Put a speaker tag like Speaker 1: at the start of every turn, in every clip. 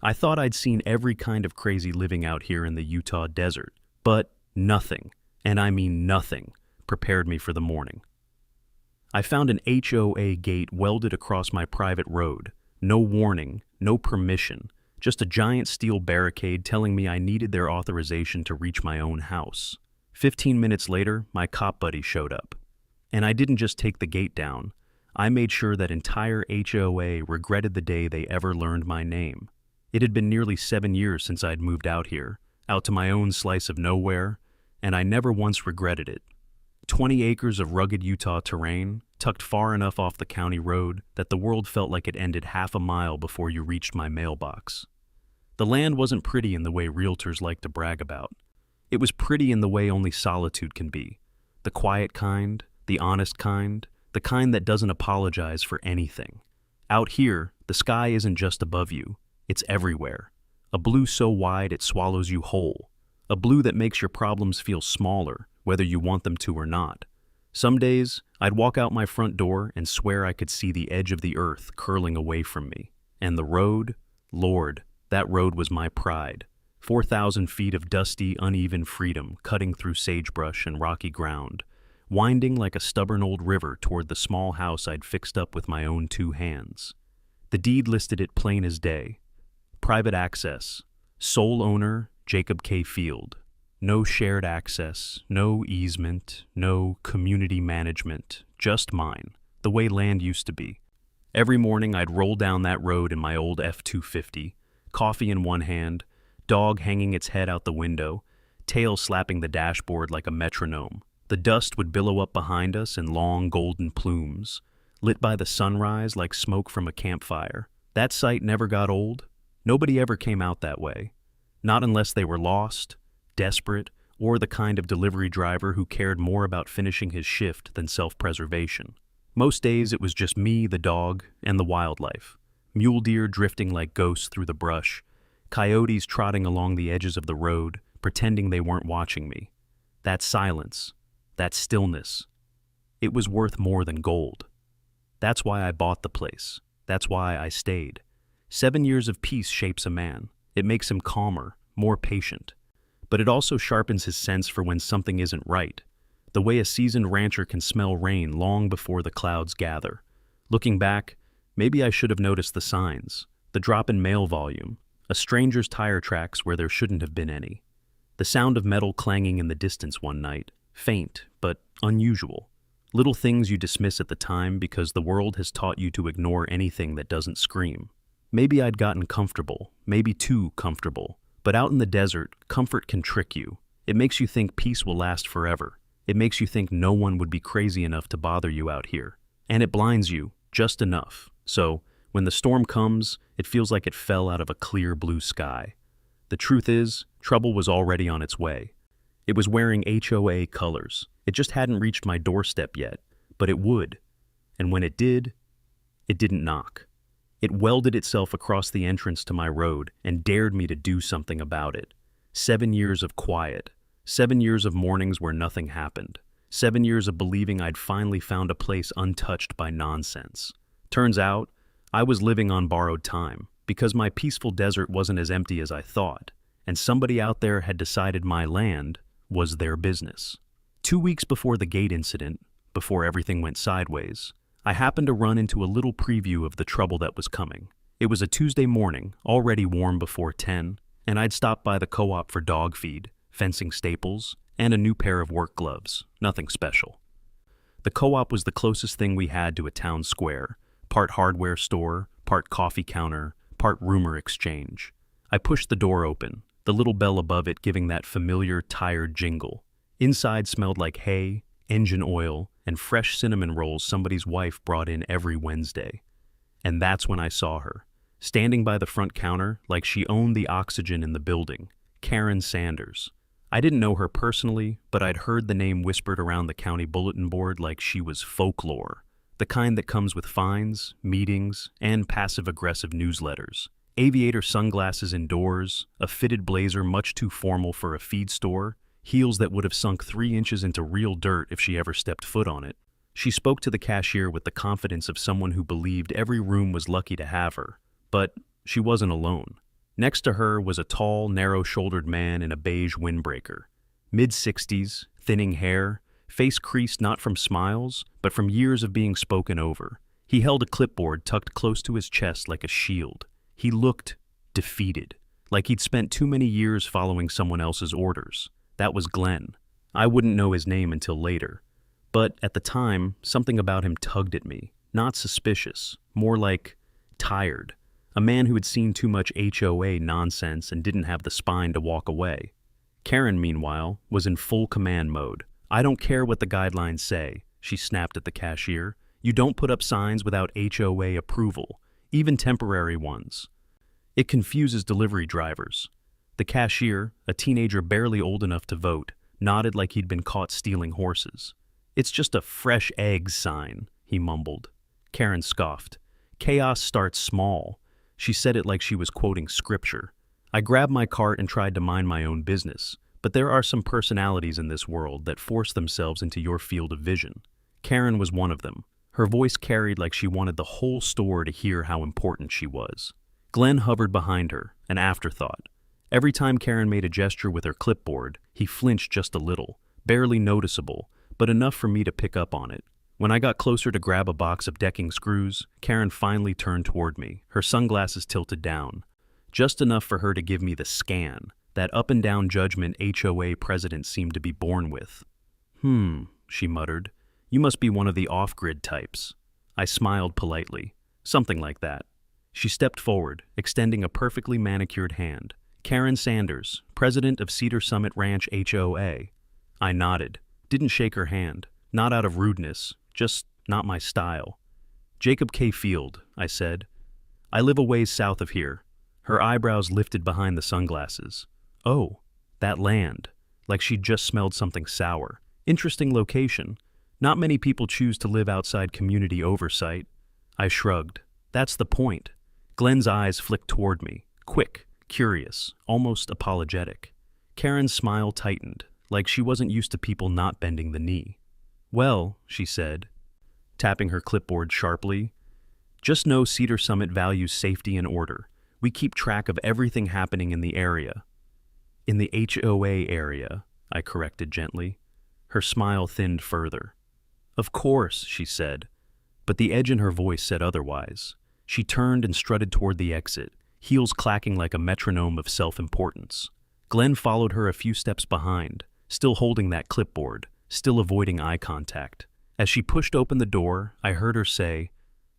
Speaker 1: I thought I'd seen every kind of crazy living out here in the Utah desert, but nothing, and I mean nothing, prepared me for the morning. I found an HOA gate welded across my private road. No warning, no permission, just a giant steel barricade telling me I needed their authorization to reach my own house. 15 minutes later, my cop buddy showed up. And I didn't just take the gate down. I made sure that entire HOA regretted the day they ever learned my name. It had been nearly 7 years since I'd moved out here, out to my own slice of nowhere, and I never once regretted it. 20 acres of rugged Utah terrain, tucked far enough off the county road that the world felt like it ended half a mile before you reached my mailbox. The land wasn't pretty in the way realtors like to brag about. It was pretty in the way only solitude can be. The quiet kind, the honest kind, the kind that doesn't apologize for anything. Out here, the sky isn't just above you, it's everywhere. A blue so wide it swallows you whole. A blue that makes your problems feel smaller, whether you want them to or not. Some days, I'd walk out my front door and swear I could see the edge of the earth curling away from me. And the road, Lord, that road was my pride. 4,000 feet of dusty, uneven freedom cutting through sagebrush and rocky ground, winding like a stubborn old river toward the small house I'd fixed up with my own 2 hands. The deed listed it plain as day. Private access. Sole owner, Jacob K. Field. No shared access, no easement, no community management, just mine, the way land used to be. Every morning I'd roll down that road in my old F-250, coffee in one hand, dog hanging its head out the window, tail slapping the dashboard like a metronome. The dust would billow up behind us in long golden plumes, lit by the sunrise like smoke from a campfire. That sight never got old. Nobody ever came out that way. Not unless they were lost, desperate, or the kind of delivery driver who cared more about finishing his shift than self-preservation. Most days it was just me, the dog, and the wildlife. Mule deer drifting like ghosts through the brush, coyotes trotting along the edges of the road, pretending they weren't watching me. That silence, that stillness, it was worth more than gold. That's why I bought the place. That's why I stayed. 7 years of peace shapes a man. It makes him calmer, more patient. But it also sharpens his sense for when something isn't right, the way a seasoned rancher can smell rain long before the clouds gather. Looking back, maybe I should have noticed the signs, the drop in mail volume, a stranger's tire tracks where there shouldn't have been any, the sound of metal clanging in the distance one night, faint but unusual. Little things you dismiss at the time because the world has taught you to ignore anything that doesn't scream. Maybe I'd gotten comfortable, maybe too comfortable. But out in the desert, comfort can trick you. It makes you think peace will last forever. It makes you think no one would be crazy enough to bother you out here. And it blinds you, just enough. So, when the storm comes, it feels like it fell out of a clear blue sky. The truth is, trouble was already on its way. It was wearing HOA colors. It just hadn't reached my doorstep yet, but it would. And when it did, it didn't knock. It welded itself across the entrance to my road and dared me to do something about it. 7 years of quiet. 7 years of mornings where nothing happened. 7 years of believing I'd finally found a place untouched by nonsense. Turns out, I was living on borrowed time because my peaceful desert wasn't as empty as I thought, and somebody out there had decided my land was their business. 2 weeks before the gate incident, before everything went sideways, I happened to run into a little preview of the trouble that was coming. It was a Tuesday morning, already warm before 10, and I'd stopped by the co-op for dog feed, fencing staples, and a new pair of work gloves, nothing special. The co-op was the closest thing we had to a town square, part hardware store, part coffee counter, part rumor exchange. I pushed the door open, the little bell above it giving that familiar, tired jingle. Inside smelled like hay, engine oil, and fresh cinnamon rolls somebody's wife brought in every Wednesday. And that's when I saw her, standing by the front counter like she owned the oxygen in the building, Karen Sanders. I didn't know her personally, but I'd heard the name whispered around the county bulletin board like she was folklore, the kind that comes with fines, meetings, and passive-aggressive newsletters. Aviator sunglasses indoors, a fitted blazer much too formal for a feed store, heels that would have sunk 3 inches into real dirt if she ever stepped foot on it. She spoke to the cashier with the confidence of someone who believed every room was lucky to have her. But she wasn't alone. Next to her was a tall, narrow-shouldered man in a beige windbreaker. Mid-60s, thinning hair, face creased not from smiles, but from years of being spoken over. He held a clipboard tucked close to his chest like a shield. He looked defeated, like he'd spent too many years following someone else's orders. That was Glenn. I wouldn't know his name until later. But at the time, something about him tugged at me. Not suspicious, more like tired. A man who had seen too much HOA nonsense and didn't have the spine to walk away. Karen, meanwhile, was in full command mode. "I don't care what the guidelines say," she snapped at the cashier. "You don't put up signs without HOA approval, even temporary ones." It confuses delivery drivers. The cashier, a teenager barely old enough to vote, nodded like he'd been caught stealing horses. "It's just a fresh eggs sign," he mumbled. Karen scoffed. "Chaos starts small." She said it like she was quoting scripture. I grabbed my cart and tried to mind my own business, but there are some personalities in this world that force themselves into your field of vision. Karen was one of them. Her voice carried like she wanted the whole store to hear how important she was. Glenn hovered behind her, an afterthought. Every time Karen made a gesture with her clipboard, he flinched just a little, barely noticeable, but enough for me to pick up on it. When I got closer to grab a box of decking screws, Karen finally turned toward me, her sunglasses tilted down. Just enough for her to give me the scan, that up-and-down judgment HOA presidents seem to be born with. She muttered. "You must be one of the off-grid types." I smiled politely. "Something like that." She stepped forward, extending a perfectly manicured hand. "Karen Sanders, president of Cedar Summit Ranch HOA. I nodded. Didn't shake her hand. Not out of rudeness, just not my style. "Jacob K. Field," I said. "I live a ways south of here." Her eyebrows lifted behind the sunglasses. "Oh, that land." Like she'd just smelled something sour. "Interesting location. Not many people choose to live outside community oversight." I shrugged. "That's the point." Glenn's eyes flicked toward me, quick, curious, almost apologetic. Karen's smile tightened, like she wasn't used to people not bending the knee. "Well," she said, tapping her clipboard sharply, "just know Cedar Summit values safety and order. We keep track of everything happening in the area." "In the HOA area," I corrected gently. Her smile thinned further. "Of course," she said, but the edge in her voice said otherwise. She turned and strutted toward the exit, heels clacking like a metronome of self-importance. Glenn followed her a few steps behind, still holding that clipboard, still avoiding eye contact. As she pushed open the door, I heard her say,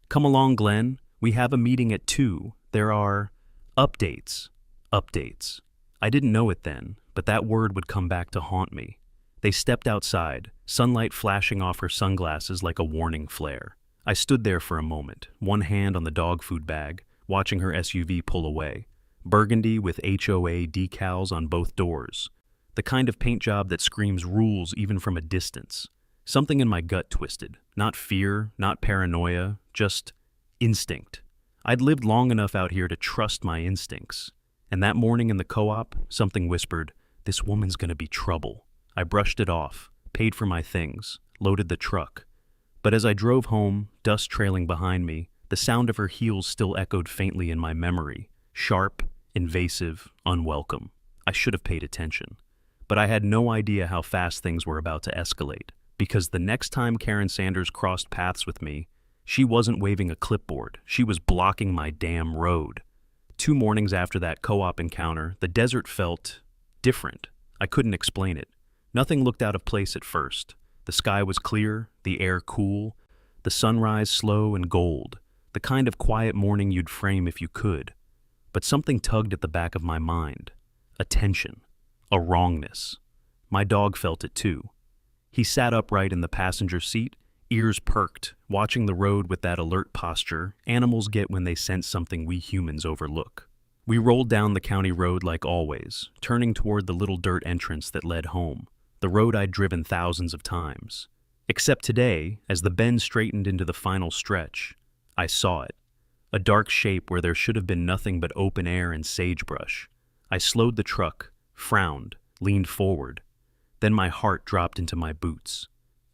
Speaker 1: "Come along, Glenn. We have a meeting at 2. There are updates." Updates. I didn't know it then, but that word would come back to haunt me. They stepped outside, sunlight flashing off her sunglasses like a warning flare. I stood there for a moment, one hand on the dog food bag, watching her SUV pull away. Burgundy with HOA decals on both doors. The kind of paint job that screams rules even from a distance. Something in my gut twisted. Not fear, not paranoia, just instinct. I'd lived long enough out here to trust my instincts. And that morning in the co-op, something whispered, "This woman's gonna be trouble." I brushed it off, paid for my things, loaded the truck. But as I drove home, dust trailing behind me, the sound of her heels still echoed faintly in my memory. Sharp, invasive, unwelcome. I should have paid attention. But I had no idea how fast things were about to escalate, because the next time Karen Sanders crossed paths with me, she wasn't waving a clipboard. She was blocking my damn road. 2 mornings after that co-op encounter, the desert felt different. I couldn't explain it. Nothing looked out of place at first. The sky was clear, the air cool, the sunrise slow and gold, the kind of quiet morning you'd frame if you could. But something tugged at the back of my mind. A tension. A wrongness. My dog felt it too. He sat upright in the passenger seat, ears perked, watching the road with that alert posture animals get when they sense something we humans overlook. We rolled down the county road like always, turning toward the little dirt entrance that led home, the road I'd driven thousands of times. Except today, as the bend straightened into the final stretch, I saw it. A dark shape where there should have been nothing but open air and sagebrush. I slowed the truck, frowned, leaned forward. Then my heart dropped into my boots.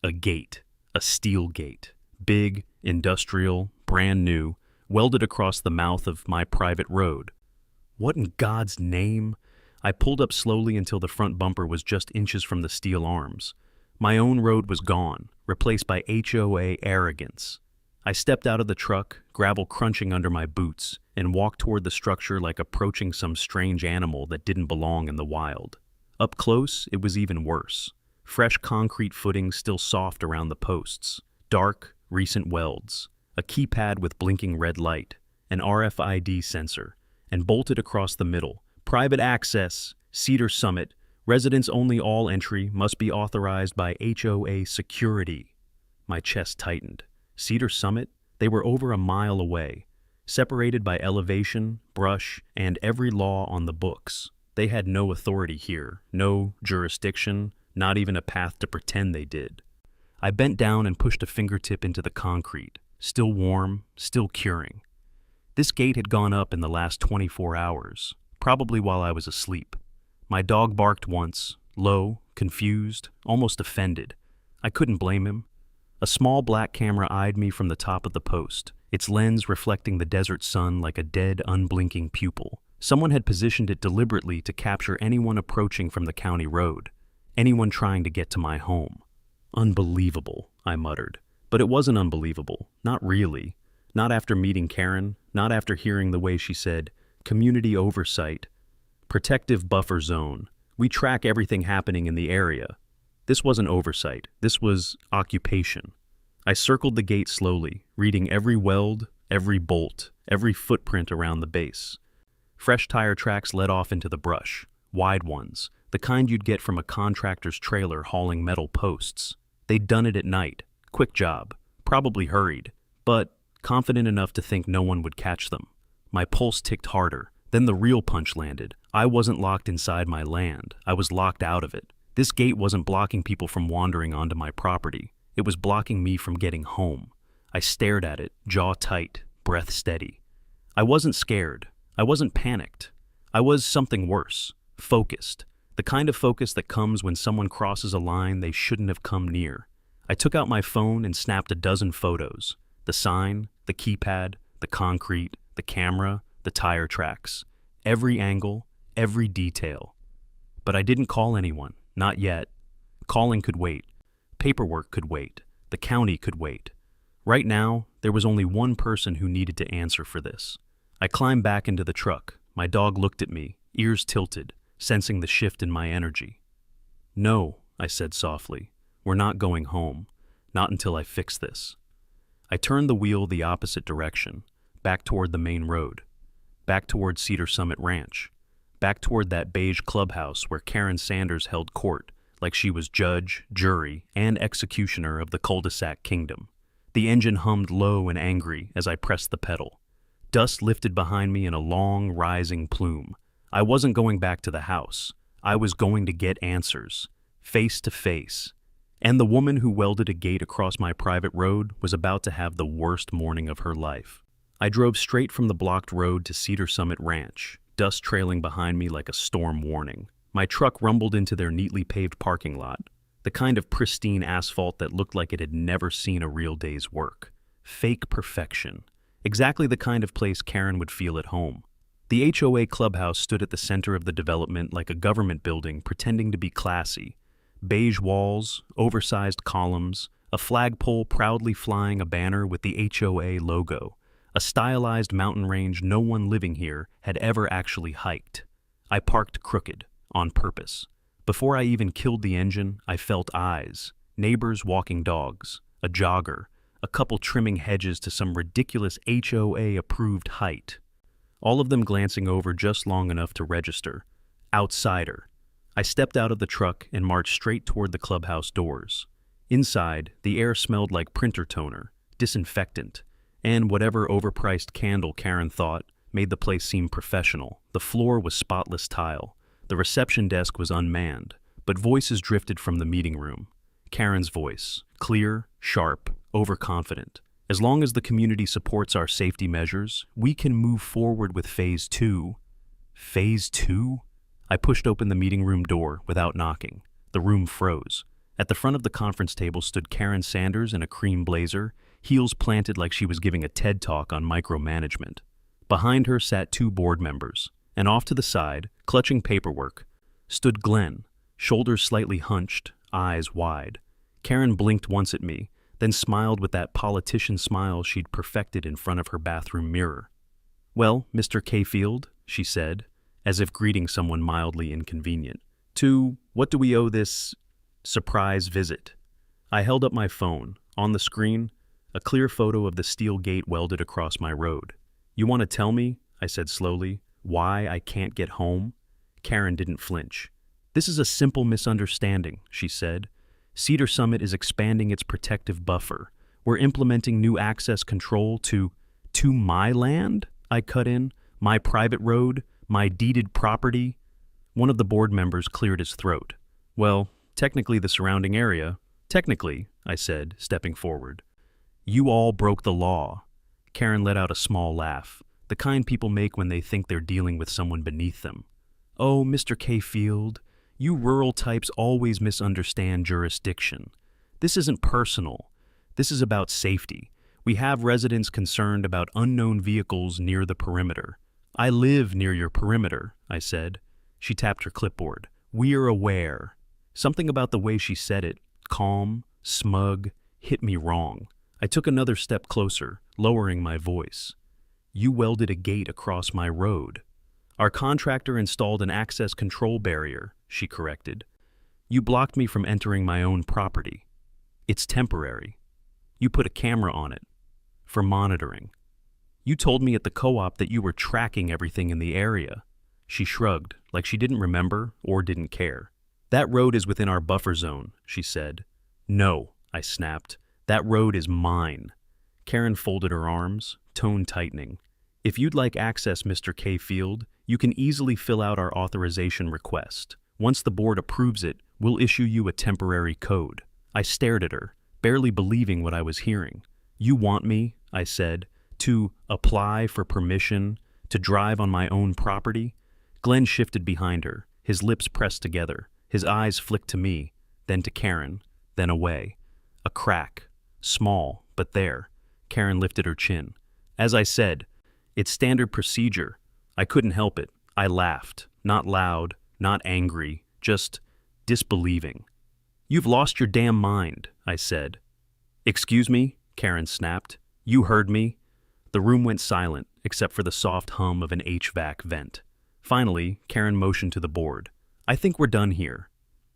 Speaker 1: A gate. A steel gate. Big, industrial, brand new, welded across the mouth of my private road. What in God's name? I pulled up slowly until the front bumper was just inches from the steel arms. My own road was gone, replaced by HOA arrogance. I stepped out of the truck, gravel crunching under my boots, and walked toward the structure like approaching some strange animal that didn't belong in the wild. Up close, it was even worse. Fresh concrete footings still soft around the posts, dark, recent welds, a keypad with blinking red light, an RFID sensor, and bolted across the middle, private access, Cedar Summit, residents only, all entry must be authorized by HOA security. My chest tightened. Cedar Summit? They were over a mile away, separated by elevation, brush, and every law on the books. They had no authority here, no jurisdiction, not even a path to pretend they did. I bent down and pushed a fingertip into the concrete, still warm, still curing. This gate had gone up in the last 24 hours, probably while I was asleep. My dog barked once, low, confused, almost offended. I couldn't blame him. A small black camera eyed me from the top of the post, its lens reflecting the desert sun like a dead, unblinking pupil. Someone had positioned it deliberately to capture anyone approaching from the county road, anyone trying to get to my home. Unbelievable, I muttered. But it wasn't unbelievable, not really. Not after meeting Karen, not after hearing the way she said, community oversight, protective buffer zone. We track everything happening in the area. This wasn't oversight, this was occupation. I circled the gate slowly, reading every weld, every bolt, every footprint around the base. Fresh tire tracks led off into the brush, wide ones, the kind you'd get from a contractor's trailer hauling metal posts. They'd done it at night, quick job, probably hurried, but confident enough to think no one would catch them. My pulse ticked harder, then the real punch landed. I wasn't locked inside my land, I was locked out of it. This gate wasn't blocking people from wandering onto my property. It was blocking me from getting home. I stared at it, jaw tight, breath steady. I wasn't scared. I wasn't panicked. I was something worse, focused. The kind of focus that comes when someone crosses a line they shouldn't have come near. I took out my phone and snapped a dozen photos. The sign, the keypad, the concrete, the camera, the tire tracks. Every angle, every detail. But I didn't call anyone. Not yet. Calling could wait. Paperwork could wait. The county could wait. Right now, there was only one person who needed to answer for this. I climbed back into the truck. My dog looked at me, ears tilted, sensing the shift in my energy. "No," I said softly. "We're not going home. Not until I fix this." I turned the wheel the opposite direction, back toward the main road, back toward Cedar Summit Ranch, back toward that beige clubhouse where Karen Sanders held court, like she was judge, jury, and executioner of the cul-de-sac kingdom. The engine hummed low and angry as I pressed the pedal. Dust lifted behind me in a long, rising plume. I wasn't going back to the house. I was going to get answers, face to face. And the woman who welded a gate across my private road was about to have the worst morning of her life. I drove straight from the blocked road to Cedar Summit Ranch, dust trailing behind me like a storm warning. My truck rumbled into their neatly paved parking lot, the kind of pristine asphalt that looked like it had never seen a real day's work. Fake perfection. Exactly the kind of place Karen would feel at home. The HOA clubhouse stood at the center of the development like a government building pretending to be classy. Beige walls, oversized columns, a flagpole proudly flying a banner with the HOA logo, a stylized mountain range no one living here had ever actually hiked. I parked crooked, on purpose. Before I even killed the engine, I felt eyes, neighbors walking dogs, a jogger, a couple trimming hedges to some ridiculous HOA-approved height. All of them glancing over just long enough to register. Outsider. I stepped out of the truck and marched straight toward the clubhouse doors. Inside, the air smelled like printer toner, disinfectant, and whatever overpriced candle Karen thought made the place seem professional. The floor was spotless tile. The reception desk was unmanned, but voices drifted from the meeting room. Karen's voice, clear, sharp, overconfident. As long as the community supports our safety measures, we can move forward with Phase 2. Phase 2? I pushed open the meeting room door without knocking. The room froze. At the front of the conference table stood Karen Sanders in a cream blazer, heels planted like she was giving a TED Talk on micromanagement. Behind her sat two board members, and off to the side, clutching paperwork, stood Glenn, shoulders slightly hunched, eyes wide. Karen blinked once at me, then smiled with that politician smile she'd perfected in front of her bathroom mirror. "Well, Mr. Kayfield," she said, as if greeting someone mildly inconvenient. "To what do we owe this surprise visit?" I held up my phone. On the screen, a clear photo of the steel gate welded across my road. "You want to tell me," I said slowly, "why I can't get home?" Karen didn't flinch. "This is a simple misunderstanding," she said. "Cedar Summit is expanding its protective buffer. We're implementing new access control to my land?" I cut in. "My private road? My deeded property?" One of the board members cleared his throat. "Well, technically the surrounding area." "Technically," I said, stepping forward. "You all broke the law." Karen let out a small laugh, the kind people make when they think they're dealing with someone beneath them. "Oh, Mr. Kayfield, you rural types always misunderstand jurisdiction. This isn't personal. This is about safety. We have residents concerned about unknown vehicles near the perimeter." "I live near your perimeter," I said. She tapped her clipboard. "We're aware." Something about the way she said it, calm, smug, hit me wrong. I took another step closer, lowering my voice. "You welded a gate across my road." "Our contractor installed an access control barrier," she corrected. "You blocked me from entering my own property." "It's temporary." "You put a camera on it." "For monitoring." "You told me at the co-op that you were tracking everything in the area." She shrugged, like she didn't remember or didn't care. "That road is within our buffer zone," she said. "No," I snapped. "That road is mine." Karen folded her arms, tone tightening. "If you'd like access, Mr. Kayfield, you can easily fill out our authorization request. Once the board approves it, we'll issue you a temporary code." I stared at her, barely believing what I was hearing. "You want me," I said, "to apply for permission to drive on my own property?" Glenn shifted behind her, his lips pressed together, his eyes flicked to me, then to Karen, then away. A crack, small, but there. Karen lifted her chin. "As I said, it's standard procedure." I couldn't help it. I laughed, not loud, not angry, just disbelieving. "You've lost your damn mind," I said. "Excuse me?" Karen snapped. "You heard me?" The room went silent, except for the soft hum of an HVAC vent. Finally, Karen motioned to the board. "I think we're done here."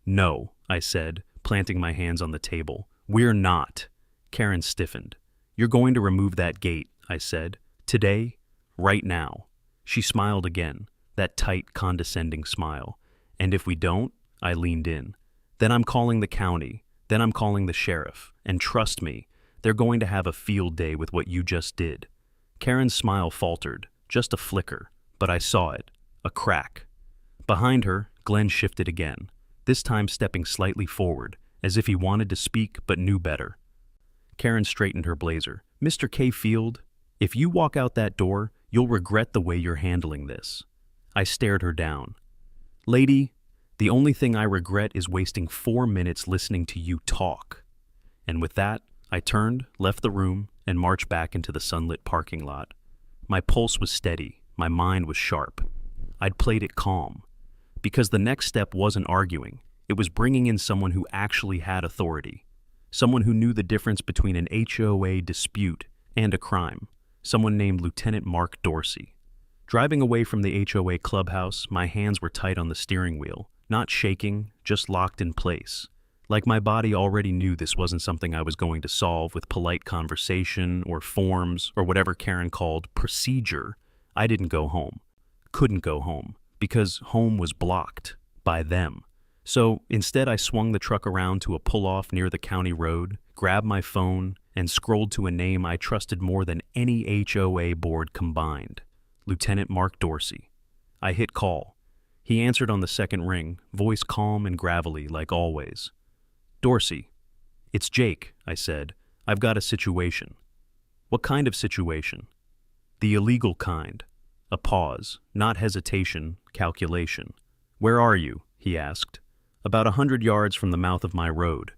Speaker 1: "No," I said, planting my hands on the table. "We're not." Karen stiffened. "You're going to remove that gate," I said. "Today? Right now." She smiled again, that tight, condescending smile. "And if we don't," I leaned in, "then I'm calling the county, then I'm calling the sheriff, and trust me, they're going to have a field day with what you just did." Karen's smile faltered, just a flicker, but I saw it, a crack. Behind her, Glenn shifted again, this time stepping slightly forward, as if he wanted to speak but knew better. Karen straightened her blazer. "Mr. Kayfield, if you walk out that door, you'll regret the way you're handling this." I stared her down. "Lady, the only thing I regret is wasting 4 minutes listening to you talk." And with that, I turned, left the room, and marched back into the sunlit parking lot. My pulse was steady, my mind was sharp. I'd played it calm. Because the next step wasn't arguing, it was bringing in someone who actually had authority. Someone who knew the difference between an HOA dispute and a crime. Someone named Lieutenant Mark Dorsey. Driving away from the HOA clubhouse, my hands were tight on the steering wheel, not shaking, just locked in place. Like my body already knew this wasn't something I was going to solve with polite conversation or forms or whatever Karen called procedure. I didn't go home. Couldn't go home, because home was blocked by them. So instead I swung the truck around to a pull-off near the county road, grabbed my phone, and scrolled to a name I trusted more than any HOA board combined. Lieutenant Mark Dorsey. I hit call. He answered on the second ring, voice calm and gravelly like always. "Dorsey." "It's Jake," I said. "I've got a situation." "What kind of situation?" "The illegal kind." A pause, not hesitation, calculation. "Where are you?" he asked. "About 100 yards from the mouth of my road."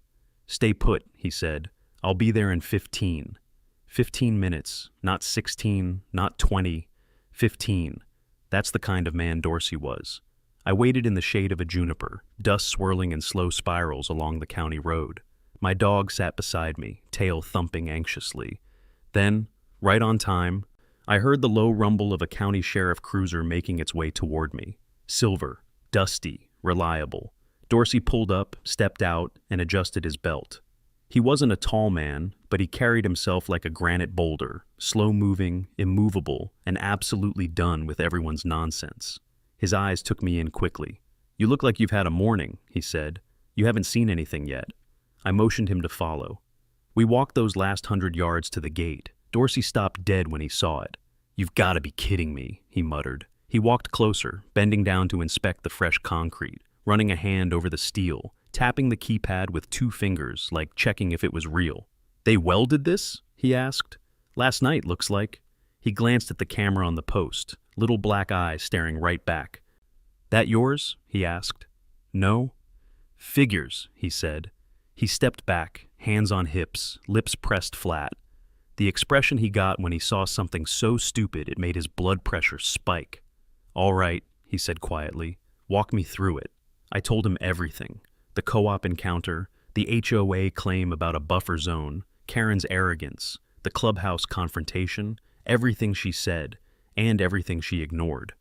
Speaker 1: "Stay put," he said. "I'll be there in 15. 15 minutes, not 16, not 20. 15. That's the kind of man Dorsey was. I waited in the shade of a juniper, dust swirling in slow spirals along the county road. My dog sat beside me, tail thumping anxiously. Then, right on time, I heard the low rumble of a county sheriff cruiser making its way toward me. Silver, dusty, reliable. Dorsey pulled up, stepped out, and adjusted his belt. He wasn't a tall man, but he carried himself like a granite boulder, slow-moving, immovable, and absolutely done with everyone's nonsense. His eyes took me in quickly. "You look like you've had a morning," he said. "You haven't seen anything yet." I motioned him to follow. We walked those last 100 yards to the gate. Dorsey stopped dead when he saw it. "You've got to be kidding me," he muttered. He walked closer, bending down to inspect the fresh concrete, running a hand over the steel, tapping the keypad with 2 fingers, like checking if it was real. "They welded this?" he asked. "Last night, looks like." He glanced at the camera on the post, little black eyes staring right back. "That yours?" he asked. "No." "Figures," he said. He stepped back, hands on hips, lips pressed flat. The expression he got when he saw something so stupid it made his blood pressure spike. "All right," he said quietly. "Walk me through it." I told him everything. The co-op encounter, the HOA claim about a buffer zone, Karen's arrogance, the clubhouse confrontation, everything she said, and everything she ignored.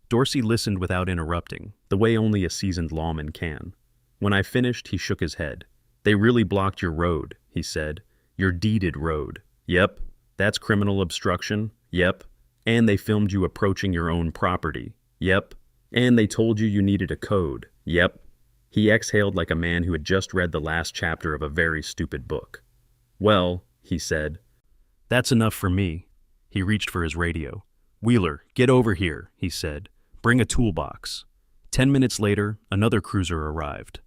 Speaker 1: Dorsey listened without interrupting, the way only a seasoned lawman can. When I finished, he shook his head. "They really blocked your road," he said. "Your deeded road." "Yep." "That's criminal obstruction." "Yep." "And they filmed you approaching your own property." "Yep." "And they told you needed a code." "Yep." He exhaled like a man who had just read the last chapter of a very stupid book. "Well," he said, "that's enough for me." He reached for his radio. "Wheeler, get over here," he said. "Bring a toolbox." 10 minutes later, another cruiser arrived.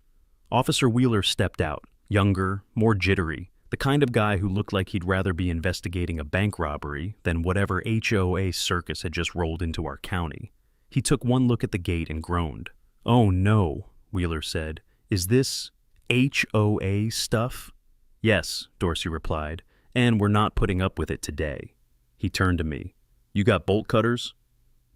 Speaker 1: Officer Wheeler stepped out, younger, more jittery, the kind of guy who looked like he'd rather be investigating a bank robbery than whatever HOA circus had just rolled into our county. He took one look at the gate and groaned. "Oh no," Wheeler said. "Is this HOA stuff?" "Yes," Dorsey replied, "and we're not putting up with it today." He turned to me. "You got bolt cutters?"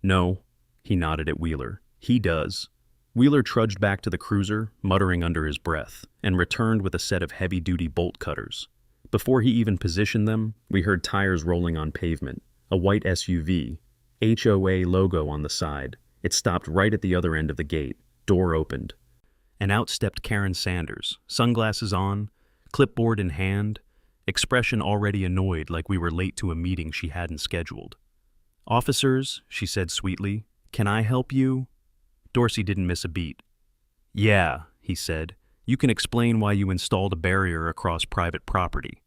Speaker 1: "No." He nodded at Wheeler. "He does." Wheeler trudged back to the cruiser, muttering under his breath, and returned with a set of heavy-duty bolt cutters. Before he even positioned them, we heard tires rolling on pavement, a white SUV, HOA logo on the side. It stopped right at the other end of the gate. Door opened. And out stepped Karen Sanders, sunglasses on, clipboard in hand, expression already annoyed like we were late to a meeting she hadn't scheduled. "Officers," she said sweetly, "can I help you?" Dorsey didn't miss a beat. "Yeah," he said, "you can explain why you installed a barrier across private property."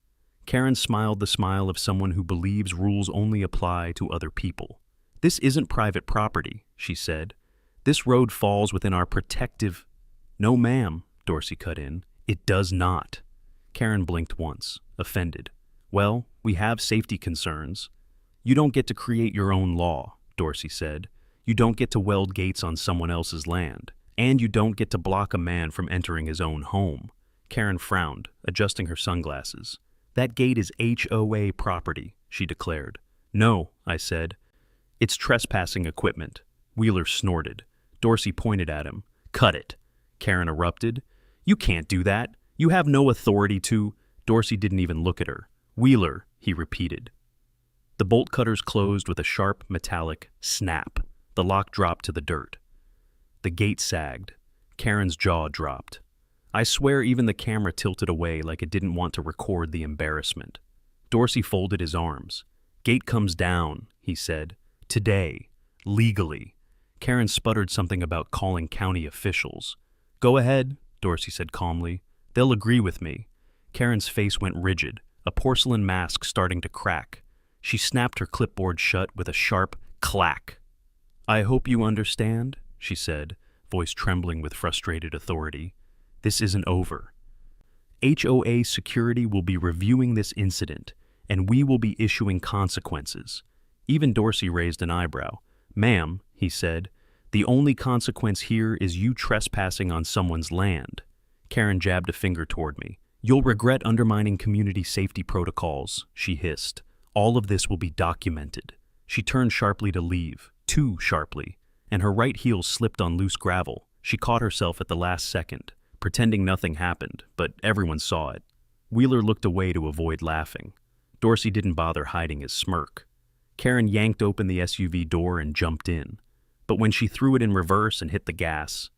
Speaker 1: Karen smiled the smile of someone who believes rules only apply to other people. "This isn't private property," she said. "This road falls within our protective—" "No, ma'am," Dorsey cut in. "It does not." Karen blinked once, offended. "Well, we have safety concerns." "You don't get to create your own law," Dorsey said. "You don't get to weld gates on someone else's land. And you don't get to block a man from entering his own home." Karen frowned, adjusting her sunglasses. "That gate is HOA property," she declared. "No," I said. "It's trespassing equipment." Wheeler snorted. Dorsey pointed at him. "Cut it." Karen erupted. "You can't do that. You have no authority to—" Dorsey didn't even look at her. "Wheeler," he repeated. The bolt cutters closed with a sharp, metallic snap. The lock dropped to the dirt. The gate sagged. Karen's jaw dropped. I swear even the camera tilted away like it didn't want to record the embarrassment. Dorsey folded his arms. "Gate comes down," he said. "Today. Legally." Karen sputtered something about calling county officials. "Go ahead," Dorsey said calmly. "They'll agree with me." Karen's face went rigid, a porcelain mask starting to crack. She snapped her clipboard shut with a sharp clack. "I hope you understand," she said, voice trembling with frustrated authority. "This isn't over. HOA security will be reviewing this incident, and we will be issuing consequences." Even Dorsey raised an eyebrow. "Ma'am," he said, "the only consequence here is you trespassing on someone's land." Karen jabbed a finger toward me. "You'll regret undermining community safety protocols," she hissed. "All of this will be documented." She turned sharply to leave. too sharply, and her right heel slipped on loose gravel. She caught herself at the last second, pretending nothing happened, but everyone saw it. Wheeler looked away to avoid laughing. Dorsey didn't bother hiding his smirk. Karen yanked open the SUV door and jumped in. But when she threw it in reverse and hit the gas,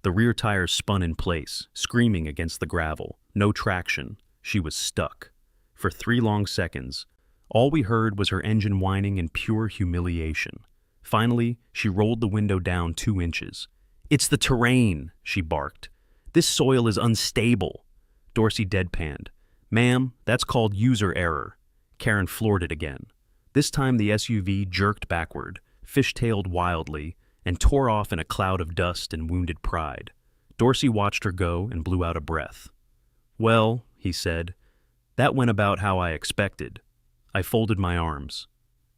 Speaker 1: the rear tires spun in place, screaming against the gravel. No traction. She was stuck. For 3 long seconds, all we heard was her engine whining in pure humiliation. Finally, she rolled the window down 2 inches. "It's the terrain," she barked. "This soil is unstable." Dorsey deadpanned. "Ma'am, that's called user error." Karen floored it again. This time the SUV jerked backward, fishtailed wildly, and tore off in a cloud of dust and wounded pride. Dorsey watched her go and blew out a breath. "Well," he said, "that went about how I expected." I folded my arms.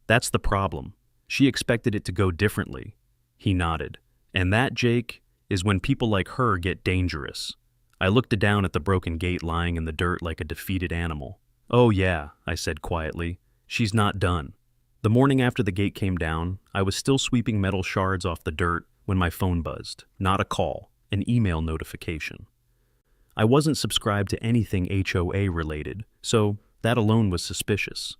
Speaker 1: "That's the problem. She expected it to go differently." He nodded. "And that, Jake, is when people like her get dangerous." I looked down at the broken gate lying in the dirt like a defeated animal. "Oh yeah," I said quietly. "She's not done." The morning after the gate came down, I was still sweeping metal shards off the dirt when my phone buzzed. Not a call, an email notification. I wasn't subscribed to anything HOA related, so that alone was suspicious.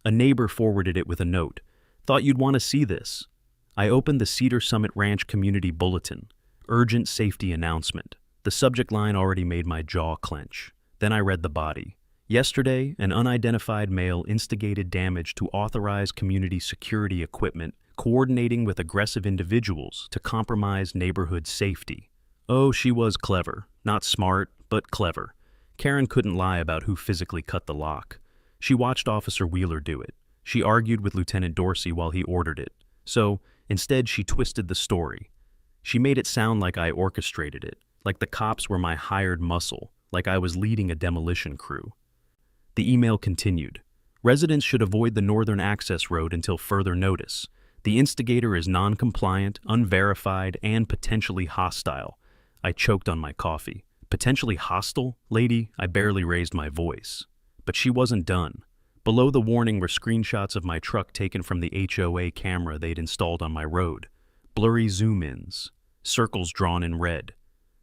Speaker 1: A neighbor forwarded it with a note. "Thought you'd want to see this." I opened the Cedar Summit Ranch Community Bulletin. Urgent safety announcement. The subject line already made my jaw clench. Then I read the body. Yesterday, an unidentified male instigated damage to authorized community security equipment, coordinating with aggressive individuals to compromise neighborhood safety. Oh, she was clever. Not smart, but clever. Karen couldn't lie about who physically cut the lock. She watched Officer Wheeler do it. She argued with Lieutenant Dorsey while he ordered it. So, instead, she twisted the story. She made it sound like I orchestrated it, like the cops were my hired muscle, like I was leading a demolition crew. The email continued. "Residents should avoid the northern access road until further notice. The instigator is non-compliant, unverified, and potentially hostile." I choked on my coffee. "Potentially hostile? Lady," I barely raised my voice. But she wasn't done. Below the warning were screenshots of my truck taken from the HOA camera they'd installed on my road. Blurry zoom-ins, circles drawn in red.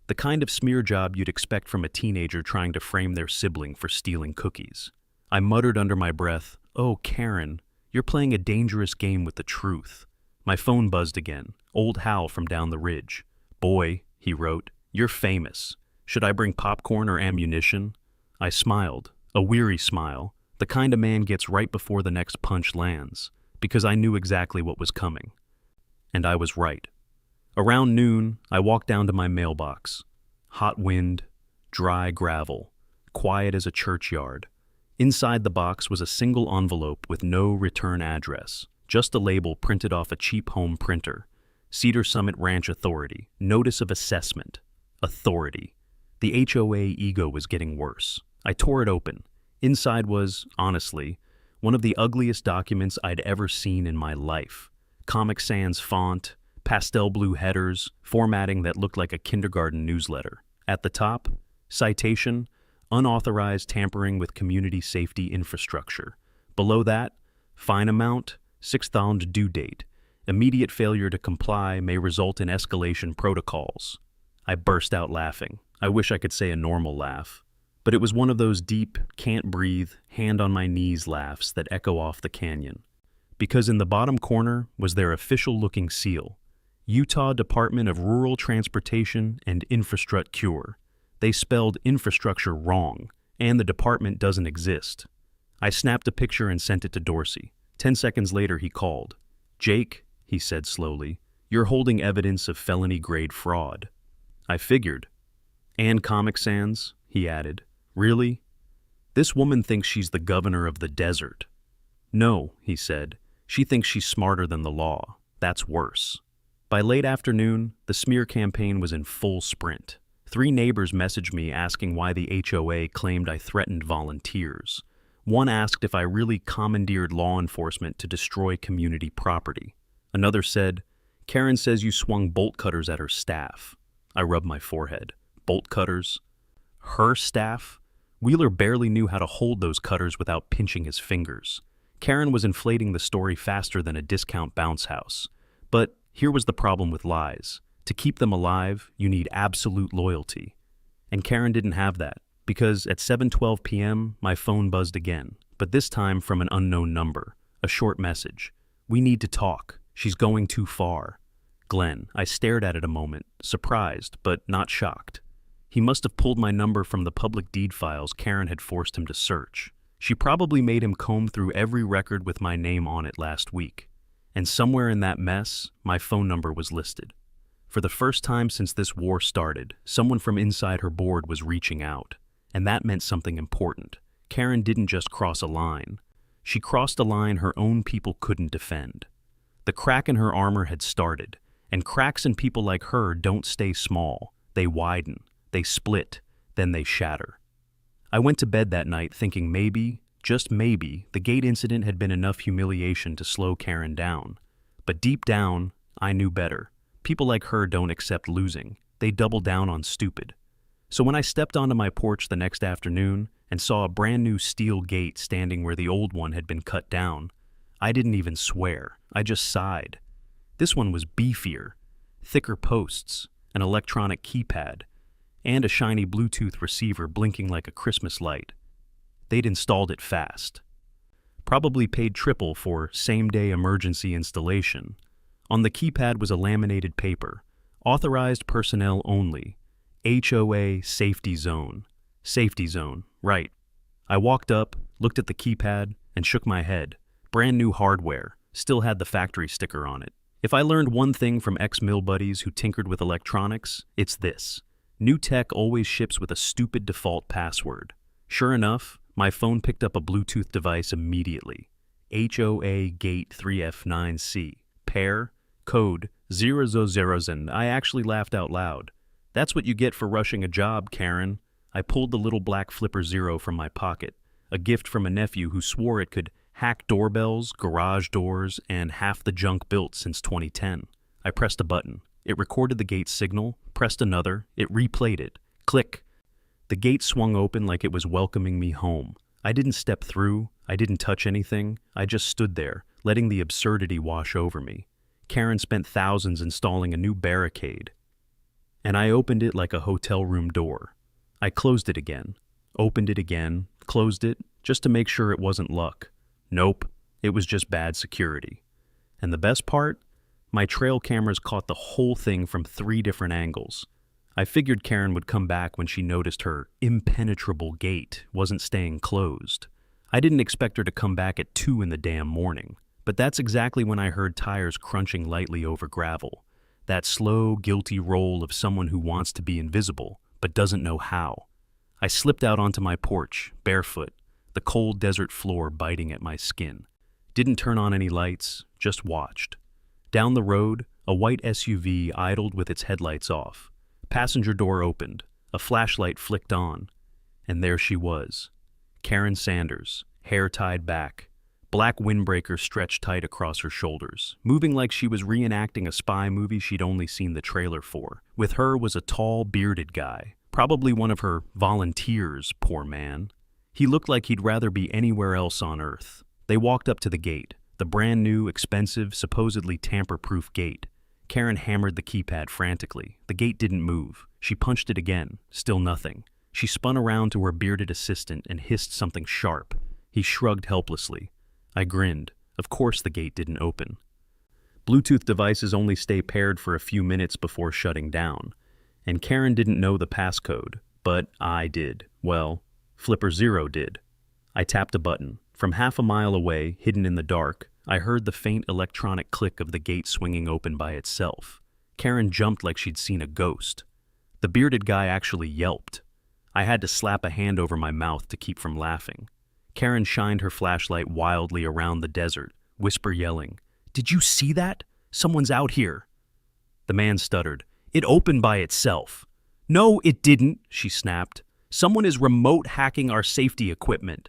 Speaker 1: The kind of smear job you'd expect from a teenager trying to frame their sibling for stealing cookies. I muttered under my breath, "Oh, Karen, you're playing a dangerous game with the truth." My phone buzzed again. Old Hal from down the ridge. "Boy," he wrote, "you're famous. Should I bring popcorn or ammunition?" I smiled, a weary smile, the kind a man gets right before the next punch lands, because I knew exactly what was coming. And I was right. Around noon, I walked down to my mailbox. Hot wind, dry gravel, quiet as a churchyard. Inside the box was a single envelope with no return address, just a label printed off a cheap home printer. Cedar Summit Ranch Authority, Notice of Assessment. Authority. The HOA ego was getting worse. I tore it open. Inside was, honestly, one of the ugliest documents I'd ever seen in my life. Comic Sans font, pastel blue headers, formatting that looked like a kindergarten newsletter. At the top, citation, unauthorized tampering with community safety infrastructure. Below that, fine amount, 6th due date. Immediate failure to comply may result in escalation protocols. I burst out laughing. I wish I could say a normal laugh. But it was one of those deep, can't breathe, hand on my knees laughs that echo off the canyon. Because in the bottom corner was their official-looking seal. Utah Department of Rural Transportation and Infrastructure. They spelled infrastructure wrong, and the department doesn't exist. I snapped a picture and sent it to Dorsey. 10 seconds later, he called. "Jake," he said slowly, "you're holding evidence of felony-grade fraud." I figured. "And Comic Sans," he added. "Really? This woman thinks she's the governor of the desert." "No," he said. "She thinks she's smarter than the law. That's worse." By late afternoon, the smear campaign was in full sprint. 3 neighbors messaged me asking why the HOA claimed I threatened volunteers. One asked if I really commandeered law enforcement to destroy community property. Another said, "Karen says you swung bolt cutters at her staff." I rubbed my forehead. Bolt cutters? Her staff? Wheeler barely knew how to hold those cutters without pinching his fingers. Karen was inflating the story faster than a discount bounce house. But here was the problem with lies. To keep them alive, you need absolute loyalty. And Karen didn't have that, because at 7:12 p.m., my phone buzzed again, but this time from an unknown number. A short message. "We need to talk. She's going too far." Glenn. I stared at it a moment, surprised, but not shocked. He must have pulled my number from the public deed files Karen had forced him to search. She probably made him comb through every record with my name on it last week. And somewhere in that mess, my phone number was listed. For the first time since this war started, someone from inside her board was reaching out. And that meant something important. Karen didn't just cross a line. She crossed a line her own people couldn't defend. The crack in her armor had started, and cracks in people like her don't stay small. They widen, they split, then they shatter. I went to bed that night thinking maybe, just maybe, the gate incident had been enough humiliation to slow Karen down. But deep down, I knew better. People like her don't accept losing. They double down on stupid. So when I stepped onto my porch the next afternoon and saw a brand new steel gate standing where the old one had been cut down, I didn't even swear. I just sighed. This one was beefier, thicker posts, an electronic keypad, and a shiny Bluetooth receiver blinking like a Christmas light. They'd installed it fast. Probably paid triple for same-day emergency installation. On the keypad was a laminated paper, authorized personnel only, HOA Safety Zone. Safety Zone, right. I walked up, looked at the keypad, and shook my head. Brand new hardware, still had the factory sticker on it. If I learned one thing from ex-mill buddies who tinkered with electronics, it's this. New tech always ships with a stupid default password. Sure enough, my phone picked up a Bluetooth device immediately. HOA Gate 3F9C. Pair, code 000, and I actually laughed out loud. That's what you get for rushing a job, Karen. I pulled the little black Flipper Zero from my pocket, a gift from a nephew who swore it could hack doorbells, garage doors, and half the junk built since 2010. I pressed a button. It recorded the gate's signal, pressed another, it replayed it. Click. The gate swung open like it was welcoming me home. I didn't step through, I didn't touch anything, I just stood there, letting the absurdity wash over me. Karen spent thousands installing a new barricade, and I opened it like a hotel room door. I closed it again, opened it again, closed it, just to make sure it wasn't luck. Nope, it was just bad security. And the best part? My trail cameras caught the whole thing from 3 different angles. I figured Karen would come back when she noticed her impenetrable gate wasn't staying closed. I didn't expect her to come back at 2 in the damn morning, but that's exactly when I heard tires crunching lightly over gravel. That slow, guilty roll of someone who wants to be invisible, but doesn't know how. I slipped out onto my porch, barefoot, the cold desert floor biting at my skin. Didn't turn on any lights, just watched. Down the road, a white SUV idled with its headlights off. Passenger door opened, a flashlight flicked on, and there she was. Karen Sanders, hair tied back, black windbreaker stretched tight across her shoulders, moving like she was reenacting a spy movie she'd only seen the trailer for. With her was a tall, bearded guy, probably one of her volunteers, poor man. He looked like he'd rather be anywhere else on Earth. They walked up to the gate, the brand new, expensive, supposedly tamper-proof gate. Karen hammered the keypad frantically. The gate didn't move. She punched it again. Still nothing. She spun around to her bearded assistant and hissed something sharp. He shrugged helplessly. I grinned. Of course the gate didn't open. Bluetooth devices only stay paired for a few minutes before shutting down. And Karen didn't know the passcode, but I did. Well, Flipper Zero did. I tapped a button. From half a mile away, hidden in the dark, I heard the faint electronic click of the gate swinging open by itself. Karen jumped like she'd seen a ghost. The bearded guy actually yelped. I had to slap a hand over my mouth to keep from laughing. Karen shined her flashlight wildly around the desert, whisper yelling, "Did you see that? Someone's out here." The man stuttered. "It opened by itself." "No, it didn't," she snapped. "Someone is remote hacking our safety equipment."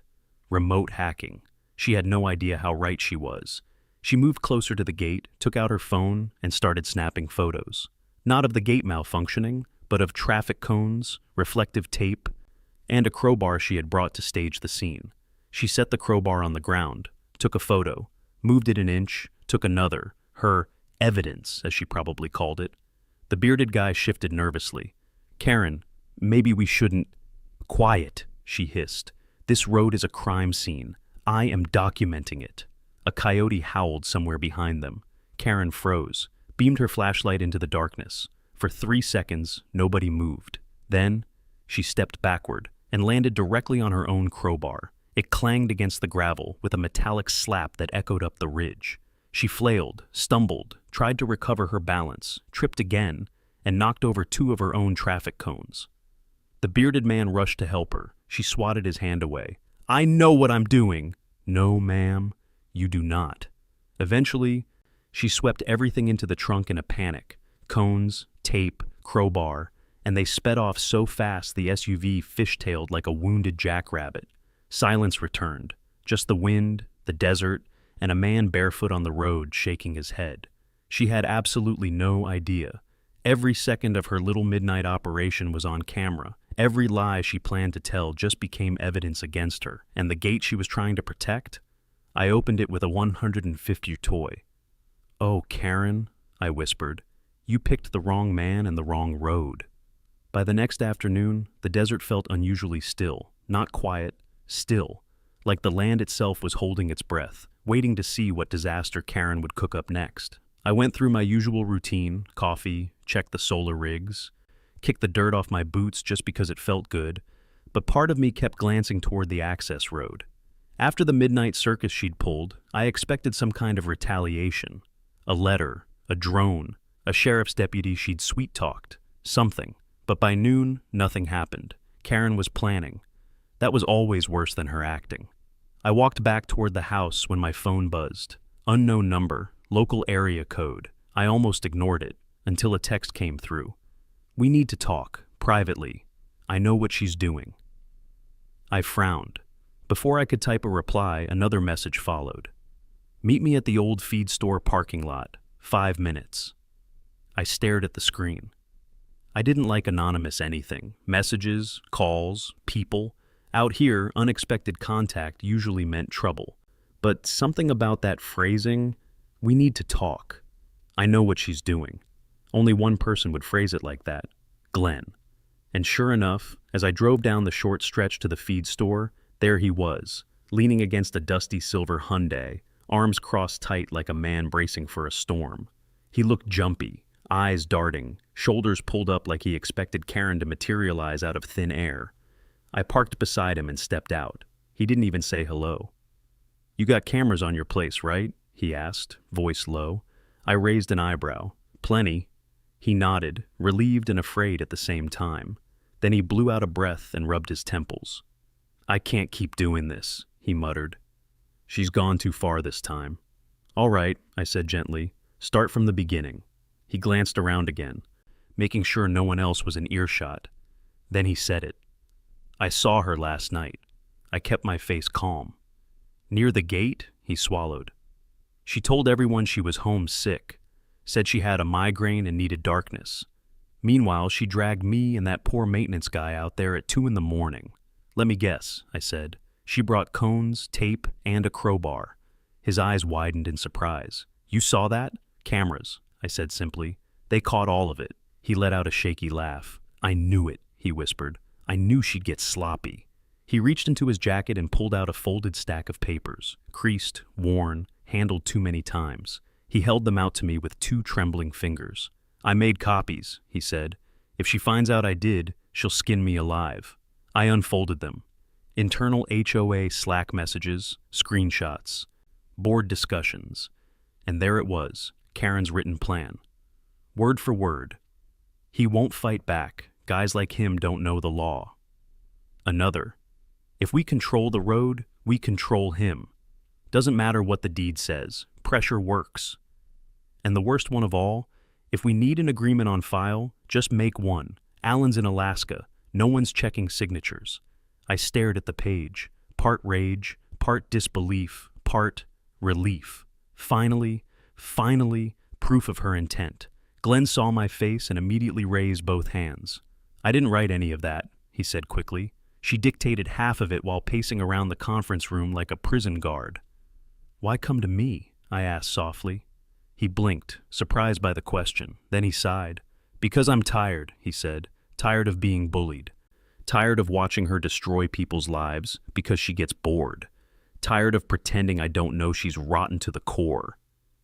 Speaker 1: Remote hacking. She had no idea how right she was. She moved closer to the gate, took out her phone, and started snapping photos. Not of the gate malfunctioning, but of traffic cones, reflective tape, and a crowbar she had brought to stage the scene. She set the crowbar on the ground, took a photo, moved it an inch, took another, her Evidence, as she probably called it. The bearded guy shifted nervously. Karen, maybe we shouldn't. Quiet, she hissed. This road is a crime scene. I am documenting it. A coyote howled somewhere behind them. Karen froze, beamed her flashlight into the darkness. For 3 seconds, nobody moved. Then, she stepped backward and landed directly on her own crowbar. It clanged against the gravel with a metallic slap that echoed up the ridge. She flailed, stumbled, tried to recover her balance, tripped again, and knocked over 2 of her own traffic cones. The bearded man rushed to help her. She swatted his hand away. I know what I'm doing. No, ma'am, you do not. Eventually, she swept everything into the trunk in a panic. Cones, tape, crowbar, and they sped off so fast the SUV fishtailed like a wounded jackrabbit. Silence returned. Just the wind, the desert, and a man barefoot on the road shaking his head. She had absolutely no idea. Every second of her little midnight operation was on camera. Every lie she planned to tell just became evidence against her, and the gate she was trying to protect? I opened it with a 150 toy. Oh, Karen, I whispered, you picked the wrong man and the wrong road. By the next afternoon, the desert felt unusually still, not quiet, still, like the land itself was holding its breath, waiting to see what disaster Karen would cook up next. I went through my usual routine, coffee, checked the solar rigs, kicked the dirt off my boots just because it felt good, but part of me kept glancing toward the access road. After the midnight circus she'd pulled, I expected some kind of retaliation. A letter, a drone, a sheriff's deputy she'd sweet-talked, something. But by noon, nothing happened. Karen was planning. That was always worse than her acting. I walked back toward the house when my phone buzzed. Unknown number, local area code. I almost ignored it, until a text came through. We need to talk, privately. I know what she's doing. I frowned. Before I could type a reply, another message followed. Meet me at the old feed store parking lot, 5 minutes. I stared at the screen. I didn't like anonymous anything. Messages, calls, people. Out here, unexpected contact usually meant trouble. But something about that phrasing, we need to talk. I know what she's doing. Only one person would phrase it like that, Glenn. And sure enough, as I drove down the short stretch to the feed store, there he was, leaning against a dusty silver Hyundai, arms crossed tight like a man bracing for a storm. He looked jumpy, eyes darting, shoulders pulled up like he expected Karen to materialize out of thin air. I parked beside him and stepped out. He didn't even say hello. You got cameras on your place, right? He asked, voice low. I raised an eyebrow. Plenty. He nodded, relieved and afraid at the same time. Then he blew out a breath and rubbed his temples. I can't keep doing this, he muttered. She's gone too far this time. All right, I said gently. Start from the beginning. He glanced around again, making sure no one else was in earshot. Then he said it. I saw her last night. I kept my face calm. Near the gate, he swallowed. She told everyone she was homesick, said she had a migraine and needed darkness. Meanwhile, she dragged me and that poor maintenance guy out there at 2 a.m. Let me guess, I said. She brought cones, tape, and a crowbar. His eyes widened in surprise. You saw that? Cameras, I said simply. They caught all of it. He let out a shaky laugh. I knew it, he whispered. I knew she'd get sloppy. He reached into his jacket and pulled out a folded stack of papers, creased, worn, handled too many times. He held them out to me with 2 trembling fingers. I made copies, he said. If she finds out I did, she'll skin me alive. I unfolded them. Internal HOA Slack messages, screenshots, board discussions. And there it was, Karen's written plan. Word for word. He won't fight back. Guys like him don't know the law. Another. If we control the road, we control him. Doesn't matter what the deed says. Pressure works. And the worst one of all, if we need an agreement on file, just make one. Alan's in Alaska. No one's checking signatures. I stared at the page, part rage, part disbelief, part relief. Finally, proof of her intent. Glenn saw my face and immediately raised both hands. I didn't write any of that, he said quickly. She dictated half of it while pacing around the conference room like a prison guard. Why come to me? I asked softly. He blinked, surprised by the question. Then he sighed. "Because I'm tired," he said. "Tired of being bullied. Tired of watching her destroy people's lives because she gets bored. Tired of pretending I don't know she's rotten to the core."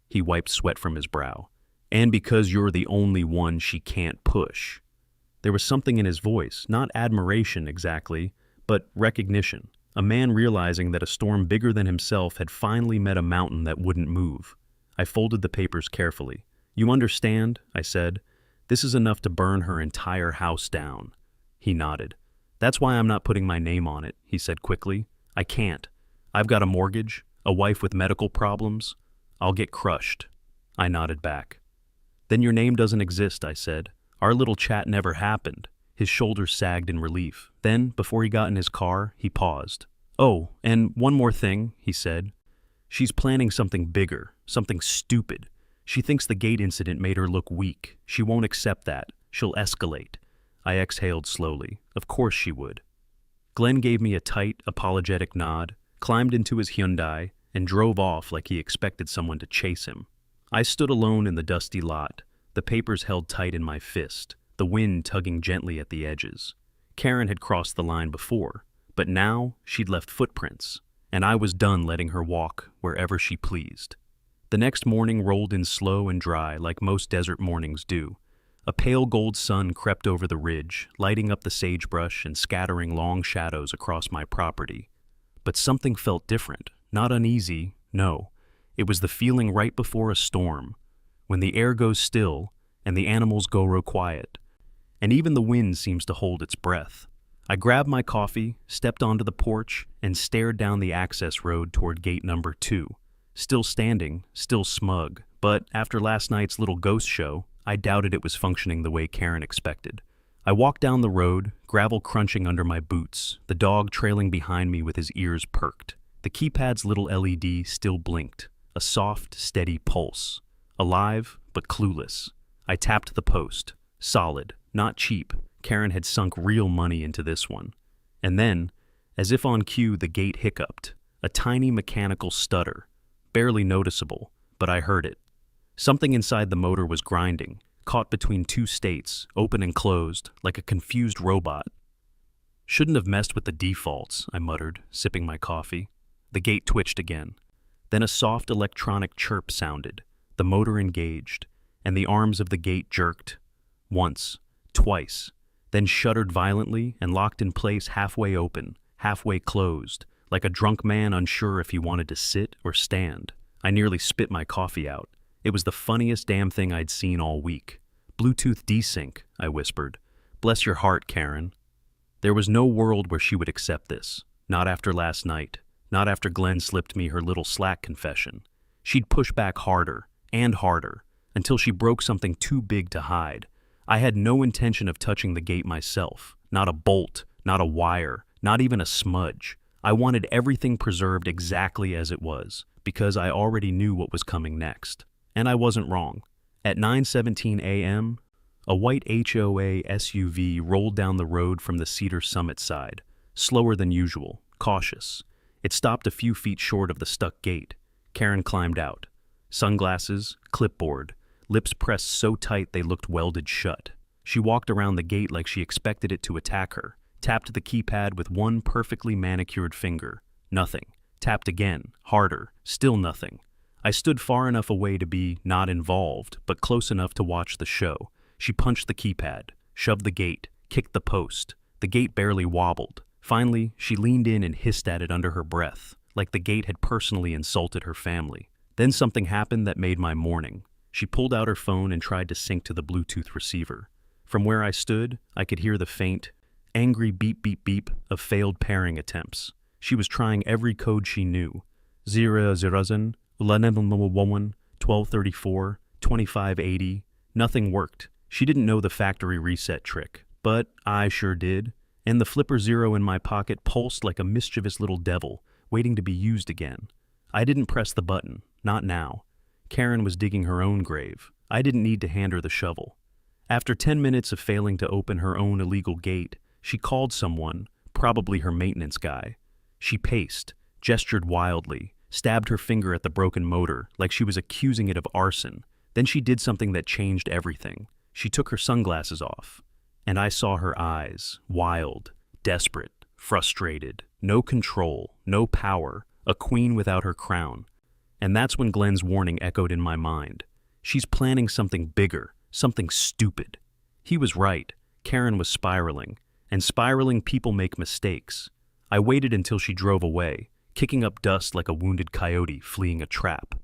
Speaker 1: He wiped sweat from his brow. "And because you're the only one she can't push." There was something in his voice, not admiration exactly, but recognition. A man realizing that a storm bigger than himself had finally met a mountain that wouldn't move. I folded the papers carefully. "You understand?" I said. "This is enough to burn her entire house down." He nodded. "That's why I'm not putting my name on it," he said quickly. "I can't. I've got a mortgage, a wife with medical problems. I'll get crushed." I nodded back. "Then your name doesn't exist," I said. "Our little chat never happened." His shoulders sagged in relief. Then, before he got in his car, he paused. "Oh, and one more thing," he said. "She's planning something bigger, something stupid. She thinks the gate incident made her look weak. She won't accept that. She'll escalate." I exhaled slowly. Of course she would. Glenn gave me a tight, apologetic nod, climbed into his Hyundai, and drove off like he expected someone to chase him. I stood alone in the dusty lot, the papers held tight in my fist, the wind tugging gently at the edges. Karen had crossed the line before, but now she'd left footprints, and I was done letting her walk wherever she pleased. The next morning rolled in slow and dry like most desert mornings do. A pale gold sun crept over the ridge, lighting up the sagebrush and scattering long shadows across my property. But something felt different, not uneasy, no. It was the feeling right before a storm, when the air goes still and the animals go quiet, and even the wind seems to hold its breath. I grabbed my coffee, stepped onto the porch, and stared down the access road toward gate number 2. Still standing, still smug, but after last night's little ghost show, I doubted it was functioning the way Karen expected. I walked down the road, gravel crunching under my boots, the dog trailing behind me with his ears perked. The keypad's little LED still blinked, a soft, steady pulse. Alive, but clueless. I tapped the post. Solid, not cheap. Karen had sunk real money into this one. And then, as if on cue, the gate hiccuped. A tiny mechanical stutter. Barely noticeable, but I heard it. Something inside the motor was grinding, caught between two states, open and closed, like a confused robot. "Shouldn't have messed with the defaults," I muttered, sipping my coffee. The gate twitched again. Then a soft electronic chirp sounded. The motor engaged, and the arms of the gate jerked. Once, twice, then shuddered violently and locked in place halfway open, halfway closed, like a drunk man unsure if he wanted to sit or stand. I nearly spit my coffee out. It was the funniest damn thing I'd seen all week. "Bluetooth desync," I whispered. "Bless your heart, Karen." There was no world where she would accept this. Not after last night. Not after Glenn slipped me her little Slack confession. She'd push back harder and harder until she broke something too big to hide. I had no intention of touching the gate myself. Not a bolt, not a wire, not even a smudge. I wanted everything preserved exactly as it was, because I already knew what was coming next. And I wasn't wrong. At 9:17 a.m., a white HOA SUV rolled down the road from the Cedar Summit side, slower than usual, cautious. It stopped a few feet short of the stuck gate. Karen climbed out. Sunglasses, clipboard, lips pressed so tight they looked welded shut. She walked around the gate like she expected it to attack her, tapped the keypad with one perfectly manicured finger. Nothing. Tapped again, harder, still nothing. I stood far enough away to be not involved, but close enough to watch the show. She punched the keypad, shoved the gate, kicked the post. The gate barely wobbled. Finally, she leaned in and hissed at it under her breath, like the gate had personally insulted her family. Then something happened that made my morning. She pulled out her phone and tried to sync to the Bluetooth receiver. From where I stood, I could hear the faint, angry beep beep beep of failed pairing attempts. She was trying every code she knew. 001, 1234, 2580. Nothing worked. She didn't know the factory reset trick, but I sure did. And the flipper zero in my pocket pulsed like a mischievous little devil, waiting to be used again. I didn't press the button, not now. Karen was digging her own grave. I didn't need to hand her the shovel. After 10 minutes of failing to open her own illegal gate, she called someone, probably her maintenance guy. She paced, gestured wildly, stabbed her finger at the broken motor like she was accusing it of arson. Then she did something that changed everything. She took her sunglasses off, and I saw her eyes, wild, desperate, frustrated, no control, no power, a queen without her crown. And that's when Glenn's warning echoed in my mind. She's planning something bigger, something stupid. He was right. Karen was spiraling, and spiraling people make mistakes. I waited until she drove away, kicking up dust like a wounded coyote fleeing a trap.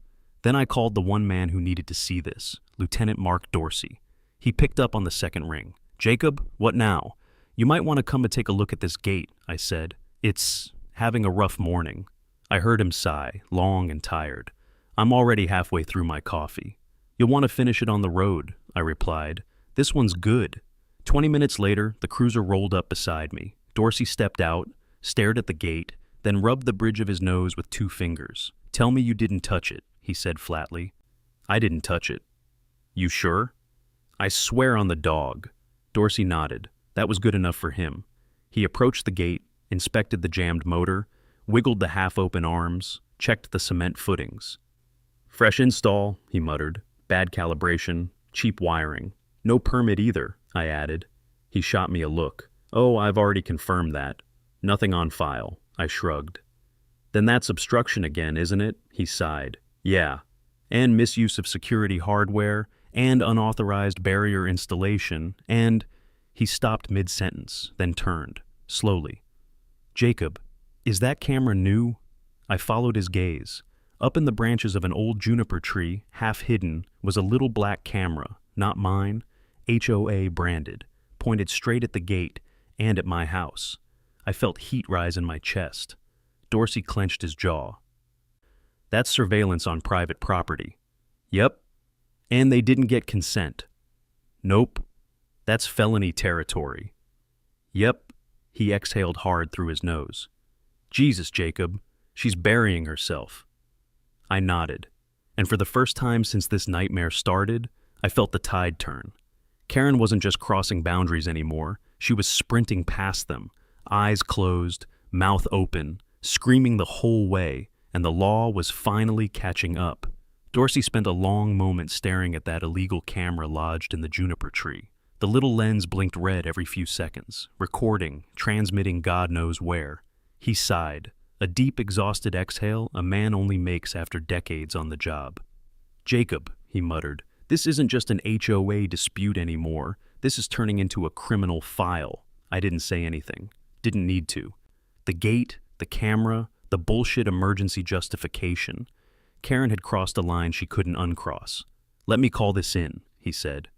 Speaker 1: Then I called the one man who needed to see this, Lieutenant Mark Dorsey. He picked up on the second ring. "Jacob, what now?" "You might want to come and take a look at this gate," I said. "It's having a rough morning." I heard him sigh, long and tired. "I'm already halfway through my coffee." "You'll want to finish it on the road," I replied. "This one's good." 20 minutes later, the cruiser rolled up beside me. Dorsey stepped out, stared at the gate, then rubbed the bridge of his nose with 2 fingers. "Tell me you didn't touch it," he said flatly. "I didn't touch it." "You sure?" "I swear on the dog." Dorsey nodded. That was good enough for him. He approached the gate, inspected the jammed motor, wiggled the half-open arms, checked the cement footings. "Fresh install," he muttered. "Bad calibration, cheap wiring. No permit either," I added. He shot me a look. "Oh, I've already confirmed that. Nothing on file." I shrugged. "Then that's obstruction again, isn't it?" He sighed. "Yeah. And misuse of security hardware, and unauthorized barrier installation, and—" He stopped mid-sentence, then turned, slowly. "Jacob, is that camera new?" I followed his gaze. Up in the branches of an old juniper tree, half hidden, was a little black camera, not mine, HOA branded, pointed straight at the gate and at my house. I felt heat rise in my chest. Dorsey clenched his jaw. "That's surveillance on private property." "Yep. And they didn't get consent." "Nope. That's felony territory." "Yep." He exhaled hard through his nose. "Jesus, Jacob, she's burying herself." I nodded, and for the first time since this nightmare started, I felt the tide turn. Karen wasn't just crossing boundaries anymore, she was sprinting past them, eyes closed, mouth open, screaming the whole way, and the law was finally catching up. Dorsey spent a long moment staring at that illegal camera lodged in the juniper tree. The little lens blinked red every few seconds, recording, transmitting God knows where. He sighed, a deep, exhausted exhale a man only makes after decades on the job. "Jacob," he muttered, "this isn't just an HOA dispute anymore. This is turning into a criminal file." I didn't say anything. Didn't need to. The gate, the camera, the bullshit emergency justification. Karen had crossed a line she couldn't uncross. "Let me call this in," he said.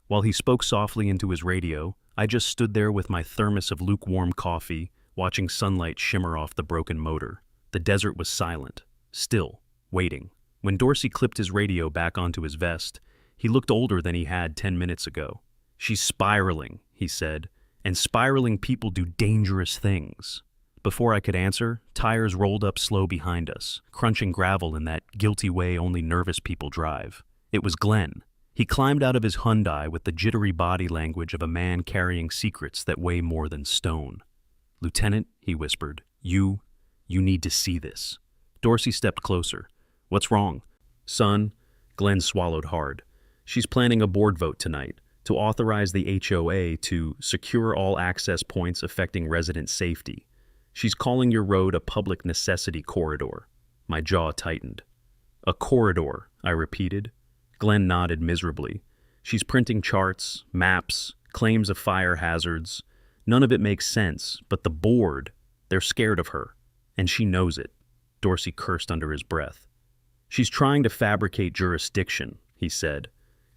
Speaker 1: While he spoke softly into his radio, I just stood there with my thermos of lukewarm coffee, watching sunlight shimmer off the broken motor. The desert was silent, still, waiting. When Dorsey clipped his radio back onto his vest, he looked older than he had 10 minutes ago. "She's spiraling," he said, "and spiraling people do dangerous things." Before I could answer, tires rolled up slow behind us, crunching gravel in that guilty way only nervous people drive. It was Glenn. He climbed out of his Hyundai with the jittery body language of a man carrying secrets that weigh more than stone. "Lieutenant," he whispered, you need to see this." Dorsey stepped closer. "What's wrong?" "Son," Glenn swallowed hard. "She's planning a board vote tonight to authorize the HOA to secure all access points affecting resident safety. She's calling your road a public necessity corridor." My jaw tightened. "A corridor," I repeated. Glenn nodded miserably. "She's printing charts, maps, claims of fire hazards. None of it makes sense, but the board, they're scared of her. And she knows it." Dorsey cursed under his breath. "She's trying to fabricate jurisdiction," he said.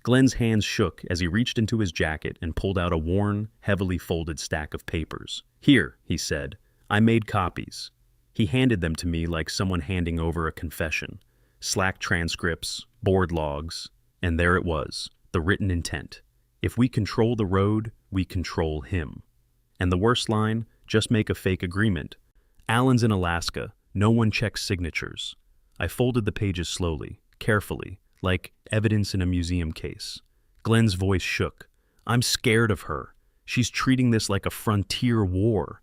Speaker 1: Glenn's hands shook as he reached into his jacket and pulled out a worn, heavily folded stack of papers. "Here," he said. "I made copies." He handed them to me like someone handing over a confession. Slack transcripts, board logs, and there it was, the written intent. If we control the road, we control him. And the worst line, just make a fake agreement. Alan's in Alaska, no one checks signatures. I folded the pages slowly, carefully, like evidence in a museum case. Glenn's voice shook. "I'm scared of her. She's treating this like a frontier war."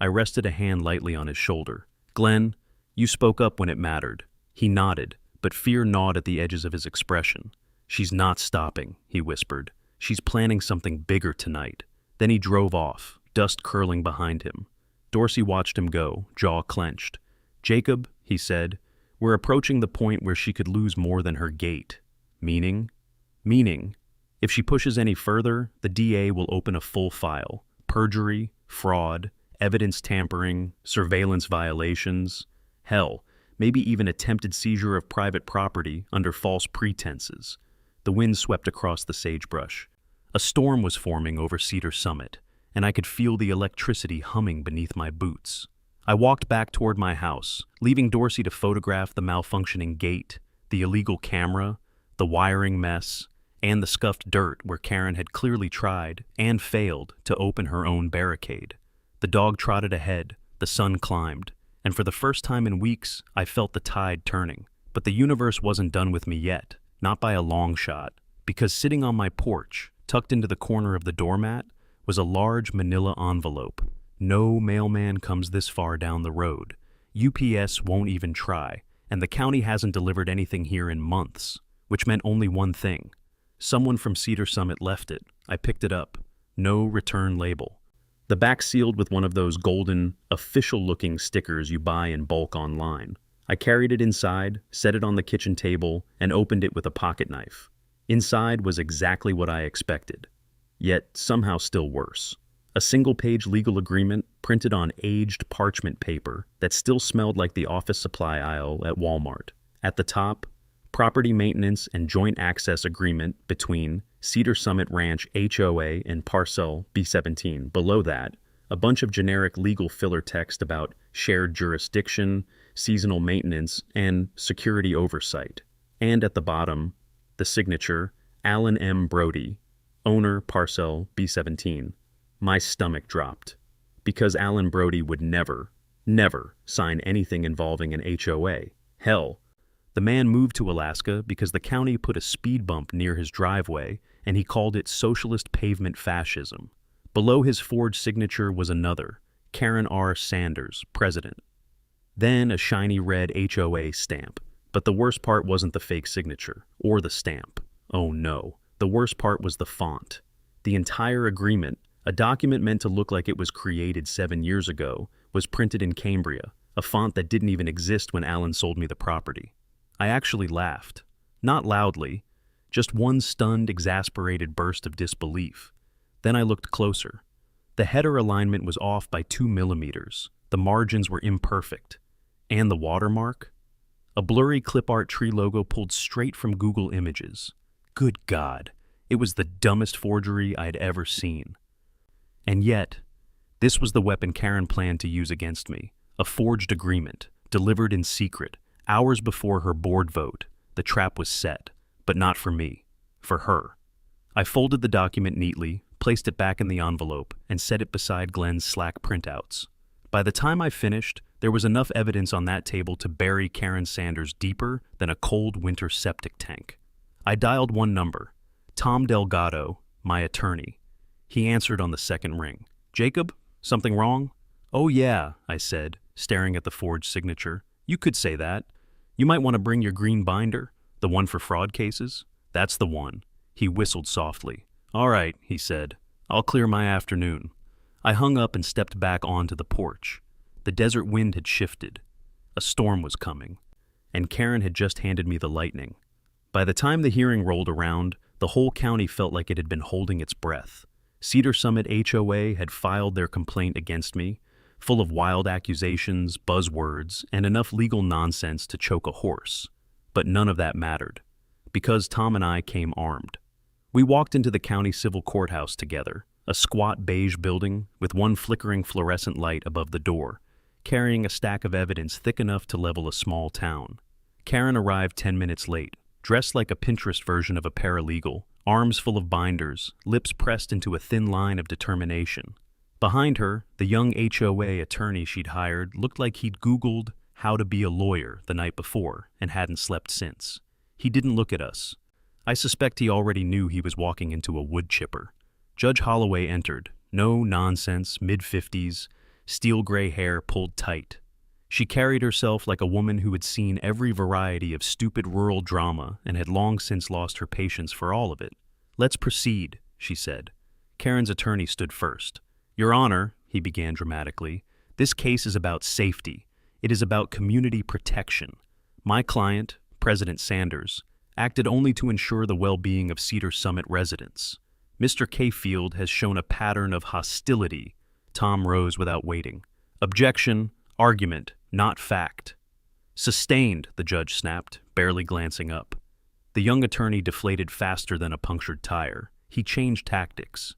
Speaker 1: I rested a hand lightly on his shoulder. "Glenn, you spoke up when it mattered. He nodded, but fear gnawed at the edges of his expression. "She's not stopping," he whispered. "She's planning something bigger tonight." Then he drove off, dust curling behind him. Dorsey watched him go, jaw clenched. "Jacob," he said, "we're approaching the point where she could lose more than her gait." Meaning? Meaning, if she pushes any further, the DA will open a full file. Perjury, fraud, evidence tampering, surveillance violations. Hell, maybe even attempted seizure of private property under false pretenses. The wind swept across the sagebrush. A storm was forming over Cedar Summit, and I could feel the electricity humming beneath my boots. I walked back toward my house, leaving Dorsey to photograph the malfunctioning gate, the illegal camera, the wiring mess, and the scuffed dirt where Karen had clearly tried and failed to open her own barricade. The dog trotted ahead, the sun climbed, and for the first time in weeks, I felt the tide turning. But the universe wasn't done with me yet, not by a long shot, because sitting on my porch, tucked into the corner of the doormat, was a large manila envelope. No mailman comes this far down the road. UPS won't even try, and the county hasn't delivered anything here in months, which meant only one thing. Someone from Cedar Summit left it. I picked it up. No return label. The back sealed with one of those golden, official-looking stickers you buy in bulk online. I carried it inside, set it on the kitchen table, and opened it with a pocket knife. Inside was exactly what I expected, yet somehow still worse. A single-page legal agreement printed on aged parchment paper that still smelled like the office supply aisle at Walmart. At the top, property maintenance and joint access agreement between Cedar Summit Ranch HOA and Parcel B17. Below that, a bunch of generic legal filler text about shared jurisdiction, seasonal maintenance, and security oversight. And at the bottom, the signature, Alan M. Brody, owner Parcel B17. My stomach dropped, because Alan Brody would never sign anything involving an HOA. Hell, the man moved to Alaska because the county put a speed bump near his driveway, and he called it socialist pavement fascism. Below his forged signature was another, Karen R. Sanders, president. Then a shiny red HOA stamp. But the worst part wasn't the fake signature, or the stamp. Oh no, the worst part was the font. The entire agreement, a document meant to look like it was created 7 years ago, was printed in Cambria, a font that didn't even exist when Alan sold me the property. I actually laughed. Not loudly, just one stunned, exasperated burst of disbelief. Then I looked closer. The header alignment was off by 2 millimeters. The margins were imperfect. And the watermark? A blurry clip art tree logo pulled straight from Google Images. Good God, it was the dumbest forgery I'd ever seen. And yet, this was the weapon Karen planned to use against me. A forged agreement, delivered in secret, hours before her board vote. The trap was set, but not for me, for her. I folded the document neatly, placed it back in the envelope, and set it beside Glenn's Slack printouts. By the time I finished, there was enough evidence on that table to bury Karen Sanders deeper than a cold winter septic tank. I dialed one number, Tom Delgado, my attorney. He answered on the second ring. "Jacob, something wrong?" "Oh yeah," I said, staring at the forged signature. "You could say that. You might want to bring your green binder, the one for fraud cases." "That's the one." He whistled softly. "All right," he said. "I'll clear my afternoon." I hung up and stepped back onto the porch. The desert wind had shifted. A storm was coming, and Karen had just handed me the lightning. By the time the hearing rolled around, the whole county felt like it had been holding its breath. Cedar Summit HOA had filed their complaint against me, full of wild accusations, buzzwords, and enough legal nonsense to choke a horse. But none of that mattered, because Tom and I came armed. We walked into the county civil courthouse together, a squat beige building with one flickering fluorescent light above the door, carrying a stack of evidence thick enough to level a small town. Karen arrived 10 minutes late, dressed like a Pinterest version of a paralegal, arms full of binders, lips pressed into a thin line of determination. Behind her, the young HOA attorney she'd hired looked like he'd Googled how to be a lawyer the night before and hadn't slept since. He didn't look at us. I suspect he already knew he was walking into a wood chipper. Judge Holloway entered, no nonsense, mid-50s, steel gray hair pulled tight. She carried herself like a woman who had seen every variety of stupid rural drama and had long since lost her patience for all of it. "Let's proceed," she said. Karen's attorney stood first. "Your Honor," he began dramatically, "this case is about safety. It is about community protection. My client, President Sanders, acted only to ensure the well-being of Cedar Summit residents. Mr. Cafield has shown a pattern of hostility." Tom rose without waiting. "Objection, argument, not fact." "Sustained," the judge snapped, barely glancing up. The young attorney deflated faster than a punctured tire. He changed tactics.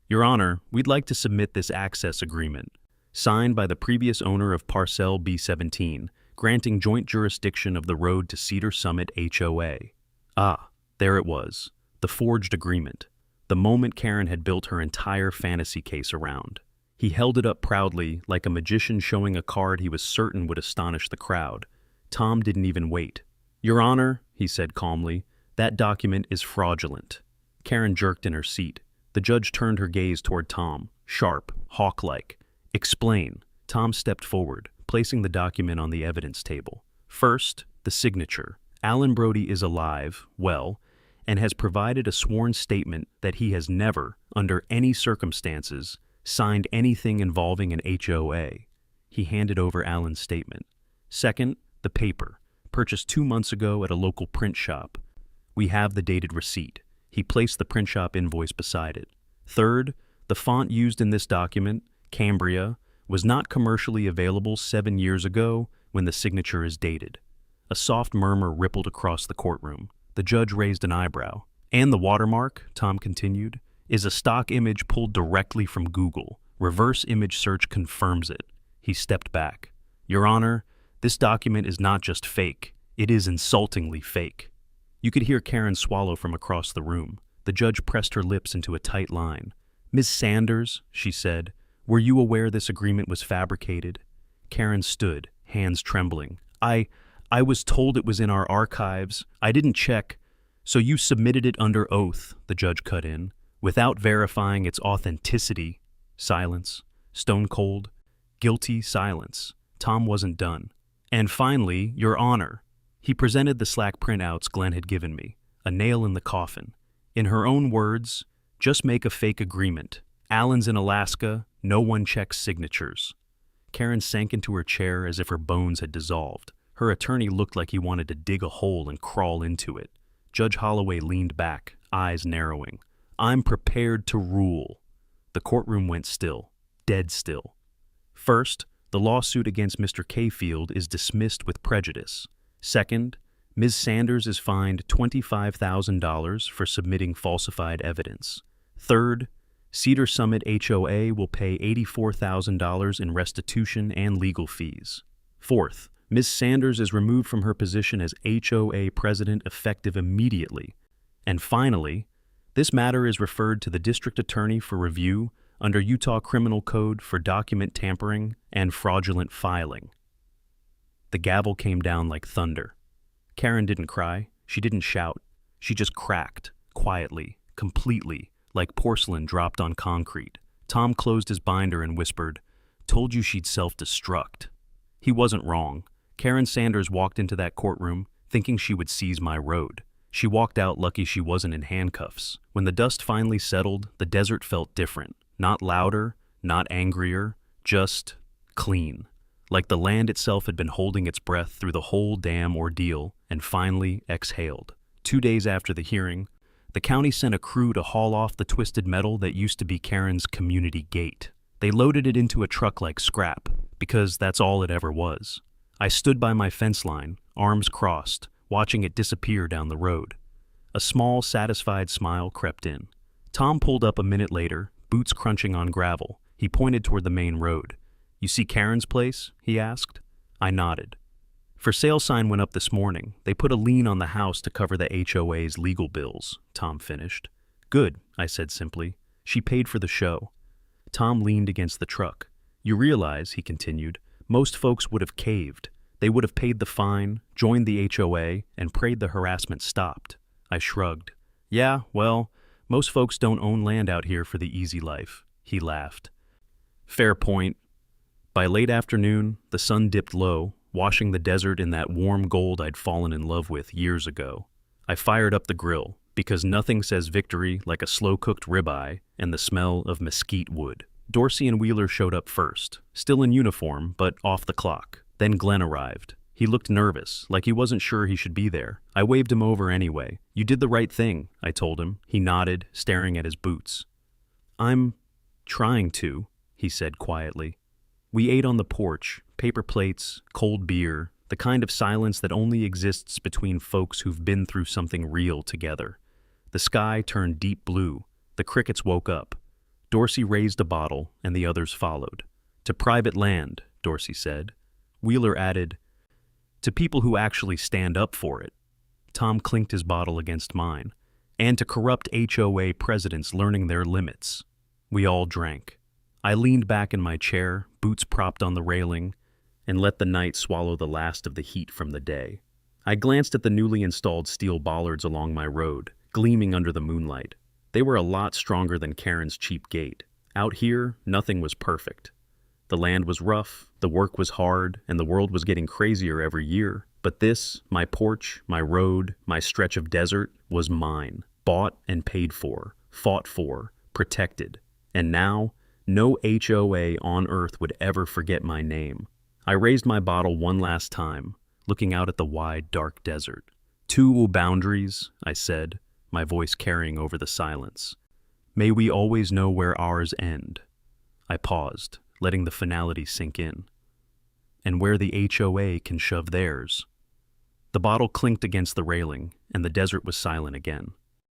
Speaker 1: "Your Honor, we'd like to submit this access agreement, signed by the previous owner of Parcel B17, granting joint jurisdiction of the road to Cedar Summit HOA. Ah, there it was, the forged agreement, the moment Karen had built her entire fantasy case around. He held it up proudly, like a magician showing a card he was certain would astonish the crowd. Tom didn't even wait. "Your Honor," he said calmly, "that document is fraudulent." Karen jerked in her seat. The judge turned her gaze toward Tom, sharp, hawk-like. "Explain." Tom stepped forward, placing the document on the evidence table. "First, the signature. Alan Brody is alive, well, and has provided a sworn statement that he has never, under any circumstances, signed anything involving an HOA. He handed over Alan's statement. Second, the paper, purchased 2 months ago at a local print shop. We have the dated receipt. He placed the print shop invoice beside it. Third, the font used in this document, Cambria, was not commercially available 7 years ago when the signature is dated. A soft murmur rippled across the courtroom. The judge raised an eyebrow. "And the watermark," Tom continued, "is a stock image pulled directly from Google. Reverse image search confirms it." He stepped back. "Your Honor, this document is not just fake. It is insultingly fake." You could hear Karen swallow from across the room. The judge pressed her lips into a tight line. "Ms. Sanders," she said, "were you aware this agreement was fabricated?" Karen stood, hands trembling. I was told it was in our archives. I didn't check." "So you submitted it under oath," the judge cut in, "without verifying its authenticity." Silence. Stone cold. Guilty silence. Tom wasn't done. "And finally, Your Honor." He presented the Slack printouts Glenn had given me, a nail in the coffin. In her own words, "Just make a fake agreement. Alan's in Alaska, no one checks signatures." Karen sank into her chair as if her bones had dissolved. Her attorney looked like he wanted to dig a hole and crawl into it. Judge Holloway leaned back, eyes narrowing. "I'm prepared to rule." The courtroom went still, dead still. First, the lawsuit against Mr. Cafield is dismissed with prejudice. Second, Ms. Sanders is fined $25,000 for submitting falsified evidence. Third, Cedar Summit HOA will pay $84,000 in restitution and legal fees. Fourth, Ms. Sanders is removed from her position as HOA president effective immediately. And finally, this matter is referred to the district attorney for review under Utah Criminal Code for document tampering and fraudulent filing. The gavel came down like thunder. Karen didn't cry. She didn't shout. She just cracked, quietly, completely, like porcelain dropped on concrete. Tom closed his binder and whispered, "Told you she'd self-destruct." He wasn't wrong. Karen Sanders walked into that courtroom thinking she would seize my road. She walked out lucky she wasn't in handcuffs. When the dust finally settled, the desert felt different. Not louder, not angrier, just clean. Like the land itself had been holding its breath through the whole damn ordeal and finally exhaled. 2 days after the hearing, the county sent a crew to haul off the twisted metal that used to be Karen's community gate. They loaded it into a truck like scrap, because that's all it ever was. I stood by my fence line, arms crossed, watching it disappear down the road. A small, satisfied smile crept in. Tom pulled up a minute later, boots crunching on gravel. He pointed toward the main road. "You see Karen's place?" he asked. I nodded. "For sale sign went up this morning. They put a lien on the house to cover the HOA's legal bills," Tom finished. "Good," I said simply. "She paid for the show." Tom leaned against the truck. "You realize," he continued, "most folks would have caved. They would have paid the fine, joined the HOA, and prayed the harassment stopped." I shrugged. "Yeah, well, most folks don't own land out here for the easy life." He laughed. "Fair point. By late afternoon, the sun dipped low, washing the desert in that warm gold I'd fallen in love with years ago. I fired up the grill, because nothing says victory like a slow-cooked ribeye and the smell of mesquite wood. Dorsey and Wheeler showed up first, still in uniform, but off the clock. Then Glenn arrived. He looked nervous, like he wasn't sure he should be there. I waved him over anyway. "You did the right thing," I told him. He nodded, staring at his boots. "I'm trying to," he said quietly. We ate on the porch, paper plates, cold beer, the kind of silence that only exists between folks who've been through something real together. The sky turned deep blue. The crickets woke up. Dorsey raised a bottle, and the others followed. "To private land," Dorsey said. Wheeler added, "To people who actually stand up for it." Tom clinked his bottle against mine. "And to corrupt HOA presidents learning their limits." We all drank. I leaned back in my chair, boots propped on the railing, and let the night swallow the last of the heat from the day. I glanced at the newly installed steel bollards along my road, gleaming under the moonlight. They were a lot stronger than Karen's cheap gate. Out here, nothing was perfect. The land was rough, the work was hard, and the world was getting crazier every year. But this, my porch, my road, my stretch of desert, was mine. Bought and paid for, fought for, protected. And now, no HOA on earth would ever forget my name. I raised my bottle one last time, looking out at the wide, dark desert. "Two boundaries," I said, my voice carrying over the silence. "May we always know where ours end." I paused, letting the finality sink in. "And where the HOA can shove theirs." The bottle clinked against the railing, and the desert was silent again.